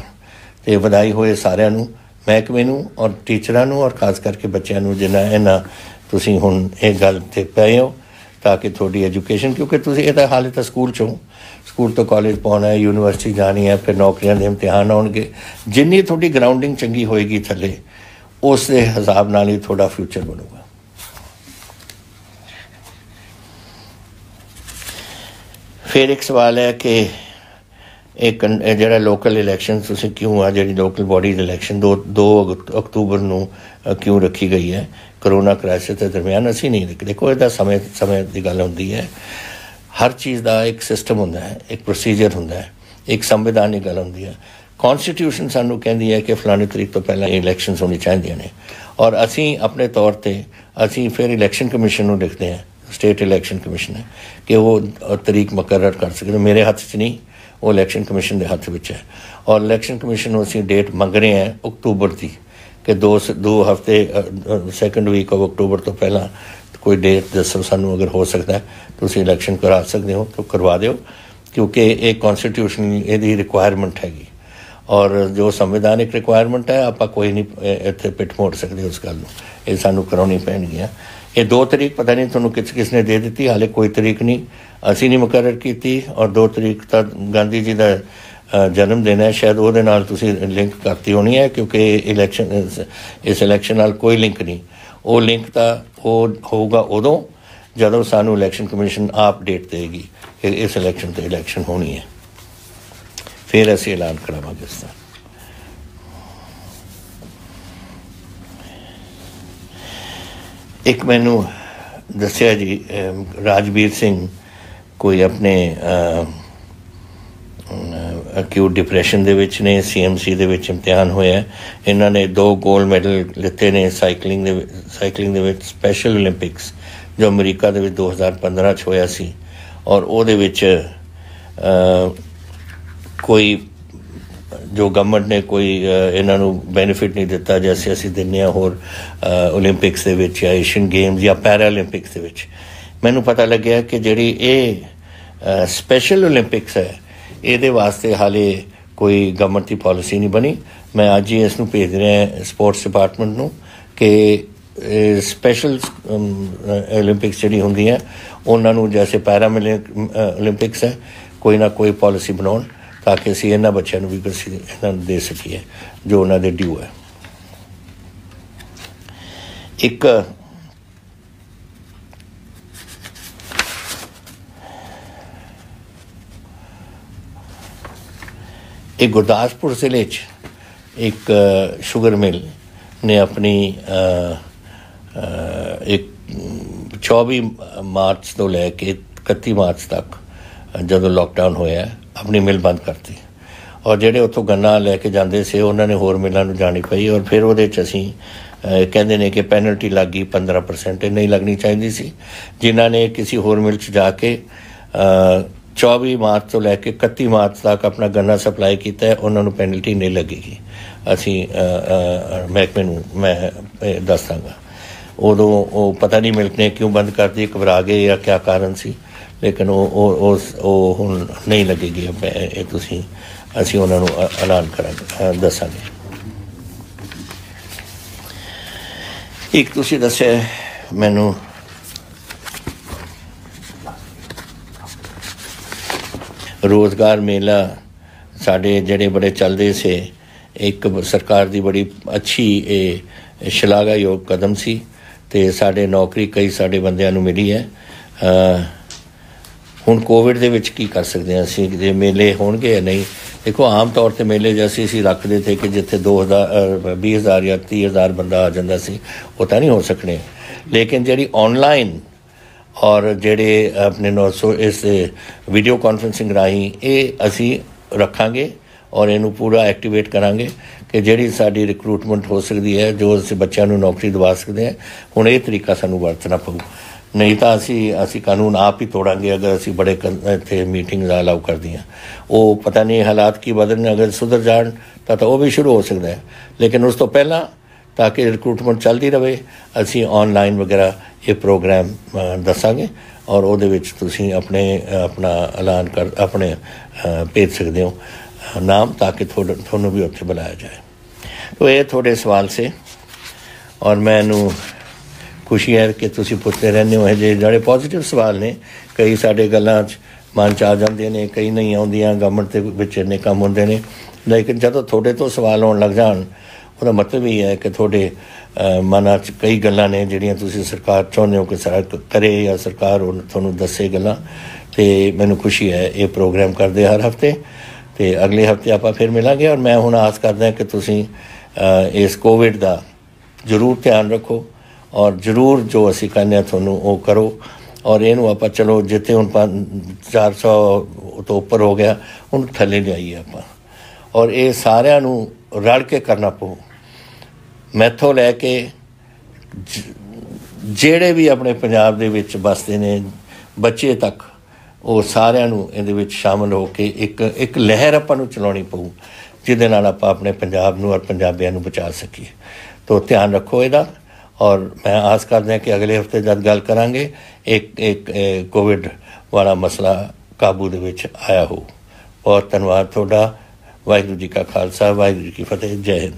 तो बधाई होए सारिਆਂ ਨੂੰ, महकमे नूं और टीचरां नूं और खास करके बच्चों नूं जिन्ना इन्ना तुसीं हुण इह गल ते पए हो, ताकि थोड़ी एजुकेशन, क्योंकि तुसीं इह तां हाले तां स्कूल तो कॉलेज पाउणा है, यूनीवर्सिटी जानी है, फिर नौकरियां दे इम्तिहान आउणगे। जिन्नी थोड़ी ग्राउंडिंग चंगी होएगी थल्ले, उस दे हिसाब नाल ही थोड़ा फ्यूचर बनूगा। फिर एक सवाल है कि एक जरा लोकल इलैक्शन तुसीं क्यों आ जी लोकल बॉडीज इलैक्शन 2 अक्तूबर नूं क्यों रखी गई है करोना क्राइसिस के दरमियान? असीं नहीं देखो, इसदा समय की गल होंदी है। हर चीज़ का एक सिस्टम होंदा है, एक प्रोसीजर होंदा है, एक संविधान की गल होंदी है। कॉन्स्टिट्यूशन सानू कहती है कि फलानी तरीक तो पहले इलैक्शनस होनी चाहिए ने, और असीं अपने तौर पर असीं फिर इलैक्शन कमीशन नूं लिखते हैं, स्टेट इलैक्शन कमीशन है, कि वो तरीक मुकर्रर कर सके। मेरे हथ च नहीं, वो इलैक्शन कमीशन के हथ विच है। और इलैक्शन कमीशन असीं डेट मंग रहे हैं अक्तूबर की, कि 2 हफ्ते 2nd वीक ऑफ अक्टूबर तो पहला कोई डेट दसो सानू, अगर हो सकता है तुसीं इलैक्शन करा सकते हो तो करवा दो, क्योंकि एक कॉन्स्टिट्यूशन ये रिक्वायरमेंट हैगी, और जो संविधानिक रिक्वायरमेंट है आप कोई नहीं इत्थे पिठ मोड़ सकते उस गल नूं, ये सानू कराउणी पैणगीआं। ये 2 तरीक पता नहीं तुहानूं किसने दे दी, हाले कोई तरीक नहीं असीं नहीं मुकर्रर की, और 2 तरीक तो गांधी जी का जन्मदिन है, शायद वो लिंक करती होनी है, क्योंकि इस इलैक्शन नाल कोई लिंक नहीं। वो लिंक तो होगा उदों जदों सानू इलैक्शन कमीशन आप डेट देगी कि इस इलैक्शन तो इलैक्शन होनी है, फिर असीं ऐलान करावांगे इसका। एक मैनू दस्या जी राजवीर सिंह कोई अपने अक्यूट डिप्रैशन दे विच ने, CMC दे विच इम्तिहान होया, इन्हां ने 2 गोल्ड मैडल लिते ने साइकलिंग दे विच स्पैशल ओलंपिक्स जो अमरीका दे विच 2015 च होया सी, और ਉਹਦੇ विच कोई जो गवर्नमेंट ने कोई इन्हां नूं बेनीफिट नहीं दिता जैसे असीं दिंदे हां होर ओलंपिक्स दे विच या एशियन गेम्स या पैरा ओलंपिक्स दे विच। मैनूं पता लग्या कि जिहड़ी ये स्पैशल ओलंपिक्स है, ये वास्ते हाले कोई गवर्नमेंट की पॉलिसी नहीं बनी। मैं अज ही इसनूं भेज रहा स्पोर्ट्स डिपार्टमेंट नूं कि स्पैशल ओलंपिक्स जिहड़ी हुंदी है उन्हां नूं जैसे पैरा ओलंपिक्स है, कोई ना कोई पॉलिसी बनाउण, ताकि असीं इन्हां बच्चों नूं भी इन्हां नूं दे सकीए जो उन्हां दे ड्यू है। एक गुरदासपुर जिले एक शुगर मिल ने अपनी एक 24 मार्च तो लैके 31 मार्च तक जदों लॉकडाउन होया अपनी मिल बंद करती, और ਜਿਹੜੇ ਉੱਥੋਂ गन्ना लैके जाते से उन्होंने होर मिलों ਨੂੰ जानी पई, और फिर ਉਹਦੇ 'ਚ ਅਸੀਂ ਕਹਿੰਦੇ ਨੇ कि ਪੈਨਲਟੀ ਲੱਗ गई 15%, नहीं लगनी चाहिए सी। जिन्हों ने किसी होर मिल 'ਚ जा के 24 मार्च तो लैके 31 मार्च तक अपना गन्ना सप्लाई किया है, उन्होंने पैनल्टी नहीं लगेगी। असी महकमे नूं मैं दस दांगा। उदों वो पता नहीं मिल्क ने क्यों बंद कर दी, घबरा गए या क्या कारण सी, लेकिन वो हुण नहीं लगेगी। असी उन्होंने ऐलान करांगे दसांगे। एक तुसीं दस्सिआ मैनूं रोज़गार मेला साढ़े जड़े बड़े चलते से एक सरकार की बड़ी अच्छी शलाघायोग कदम सी, ते साढ़े नौकरी कई साढ़े बंदियां नूं मिली है। हुण कोविड दे विच की कर सकते हैं असीं, जे मेले होणगे या नहीं। देखो आम तौर पर मेले जैसे असीं रखते थे कि जिथे 20,000 या 30,000 बंदा आ जाता सी, वो तो नहीं हो सकने। लेकिन जिहड़ी ऑनलाइन और ਜਿਹੜੇ ਆਪਣੇ 900 ਇਸ ਵੀਡੀਓ ਕਾਨਫਰੰਸਿੰਗ ਰਾਹੀਂ ਇਹ ਅਸੀਂ ਰੱਖਾਂਗੇ ਔਰ ਇਹਨੂੰ ਪੂਰਾ ਐਕਟੀਵੇਟ ਕਰਾਂਗੇ ਕਿ ਜਿਹੜੀ ਸਾਡੀ ਰਿਕਰੂਟਮੈਂਟ ਹੋ ਸਕਦੀ ਹੈ, ਜੋ ਅਸੀਂ ਬੱਚਿਆਂ ਨੂੰ ਨੌਕਰੀ ਦਿਵਾ ਸਕਦੇ ਹਾਂ, ਹੁਣ ਇਹ ਤਰੀਕਾ ਸਾਨੂੰ ਵਰਤਣਾ ਪਊ। ਨਹੀਂ ਤਾਂ ਅਸੀਂ ਕਾਨੂੰਨ ਆਪ ਹੀ ਤੋੜਾਂਗੇ ਅਗਰ ਅਸੀਂ ਬੜੇ ਇੱਥੇ ਮੀਟਿੰਗਸ ਅਲਾਉ ਕਰਦੇ ਹਾਂ। ਉਹ ਪਤਾ ਨਹੀਂ ਹਾਲਾਤ ਕੀ ਬਦਲਣ, ਅਗਰ ਸੁਧਰ ਜਾਣ ਤਾਂ ਉਹ ਵੀ ਸ਼ੁਰੂ ਹੋ ਸਕਦਾ ਹੈ, ਲੇਕਿਨ ਉਸ ਤੋਂ ਪਹਿਲਾਂ ਤਾਂ ਕਿ ਰਿਕਰੂਟਮੈਂਟ ਚੱਲਦੀ ਰਹੇ ਅਸੀਂ ਆਨਲਾਈਨ ਵਗੈਰਾ ਇਹ ਪ੍ਰੋਗਰਾਮ ਦੱਸਾਂਗੇ ਔਰ ਉਹਦੇ ਵਿੱਚ ਤੁਸੀਂ ਆਪਣਾ ਐਲਾਨ ਆਪਣੇ ਭੇਜ ਸਕਦੇ ਹੋ ਨਾਮ, ਤਾਂ ਕਿ ਤੁਹਾਨੂੰ ਵੀ ਉੱਥੇ ਬੁਲਾਇਆ ਜਾਏ। तो ये थोड़े सवाल से और मैनू खुशी है कि तुसी पुछते रहने हो जे ਜਿਹੜੇ पॉजिटिव सवाल ने। कई साढ़े गल्लां मन च आ जाते हैं, कई नहीं आउंदियां, गवर्नमेंट के विच इन्ने काम होंदे ने, लेकिन जदों थोड़े तो सवाल आउण लग जाण ਉਹਦਾ ਮਤਲਬ ਇਹ ਹੈ ਕਿ ਤੁਹਾਡੇ ਮਨਾਂ 'ਚ ਕਈ ਗੱਲਾਂ ਨੇ ਜਿਹੜੀਆਂ ਤੁਸੀਂ ਸਰਕਾਰ ਚਾਹੁੰਦੇ ਹੋ ਕਿ ਕਰੇ ਜਾਂ ਸਰਕਾਰ ਤੁਹਾਨੂੰ ਦੱਸੇ ਗੱਲਾਂ। ਅਤੇ ਮੈਨੂੰ ਖੁਸ਼ੀ ਹੈ ਇਹ ਪ੍ਰੋਗਰਾਮ ਕਰਦੇ ਹਰ ਹਫ਼ਤੇ, ਅਤੇ ਅਗਲੇ ਹਫ਼ਤੇ ਆਪਾਂ ਫਿਰ ਮਿਲਾਂਗੇ। ਔਰ ਮੈਂ ਹੁਣ ਆਸ ਕਰਦਾ ਕਿ ਤੁਸੀਂ ਇਸ ਕੋਵਿਡ ਦਾ ਜ਼ਰੂਰ ਧਿਆਨ ਰੱਖੋ ਔਰ ਜ਼ਰੂਰ ਜੋ ਅਸੀਂ ਕਹਿੰਦੇ ਹਾਂ ਤੁਹਾਨੂੰ ਉਹ ਕਰੋ। ਔਰ ਇਹਨੂੰ ਆਪਾਂ ਚਲੋ ਜਿੱਥੇ ਹੁਣ 400 ਤੋਂ ਉੱਪਰ ਹੋ ਗਿਆ ਉਹਨੂੰ ਥੱਲੇ ਲਿਆਈਏ ਆਪਾਂ, ਔਰ ਇਹ ਸਾਰਿਆਂ ਨੂੰ ਰਲ ਕੇ ਕਰਨਾ ਪਊ। ਮੈਥੋਂ ਲੈ ਕੇ ਜਿਹੜੇ ਵੀ ਆਪਣੇ ਪੰਜਾਬ ਦੇ ਵਿੱਚ ਵੱਸਦੇ ਨੇ ਬੱਚੇ ਤੱਕ, ਉਹ ਸਾਰਿਆਂ ਨੂੰ ਇਹਦੇ ਵਿੱਚ ਸ਼ਾਮਲ ਹੋ ਕੇ ਇੱਕ ਲਹਿਰ ਆਪਾਂ ਨੂੰ ਚਲਾਉਣੀ ਪਊ ਜਿਹਦੇ ਨਾਲ ਆਪਾਂ ਆਪਣੇ ਪੰਜਾਬ ਨੂੰ ਔਰ ਪੰਜਾਬੀਆਂ ਨੂੰ ਬਚਾ ਸਕੀਏ। ਤੋ ਧਿਆਨ ਰੱਖੋ ਇਹਦਾ, ਔਰ ਮੈਂ ਆਸ ਕਰਦਾ ਕਿ ਅਗਲੇ ਹਫ਼ਤੇ ਜਦ ਗੱਲ ਕਰਾਂਗੇ ਇੱਕ ਕੋਵਿਡ ਵਾਲਾ ਮਸਲਾ ਕਾਬੂ ਦੇ ਵਿੱਚ ਆਇਆ ਹੋ। ਬਹੁਤ ਧੰਨਵਾਦ ਤੁਹਾਡਾ। ਵਾਹਿਗੁਰੂ ਜੀ ਕਾ ਖਾਲਸਾ, ਵਾਹਿਗੁਰੂ ਜੀ ਕੀ ਫਤਿਹ। ਜੈ ਹਿੰਦ।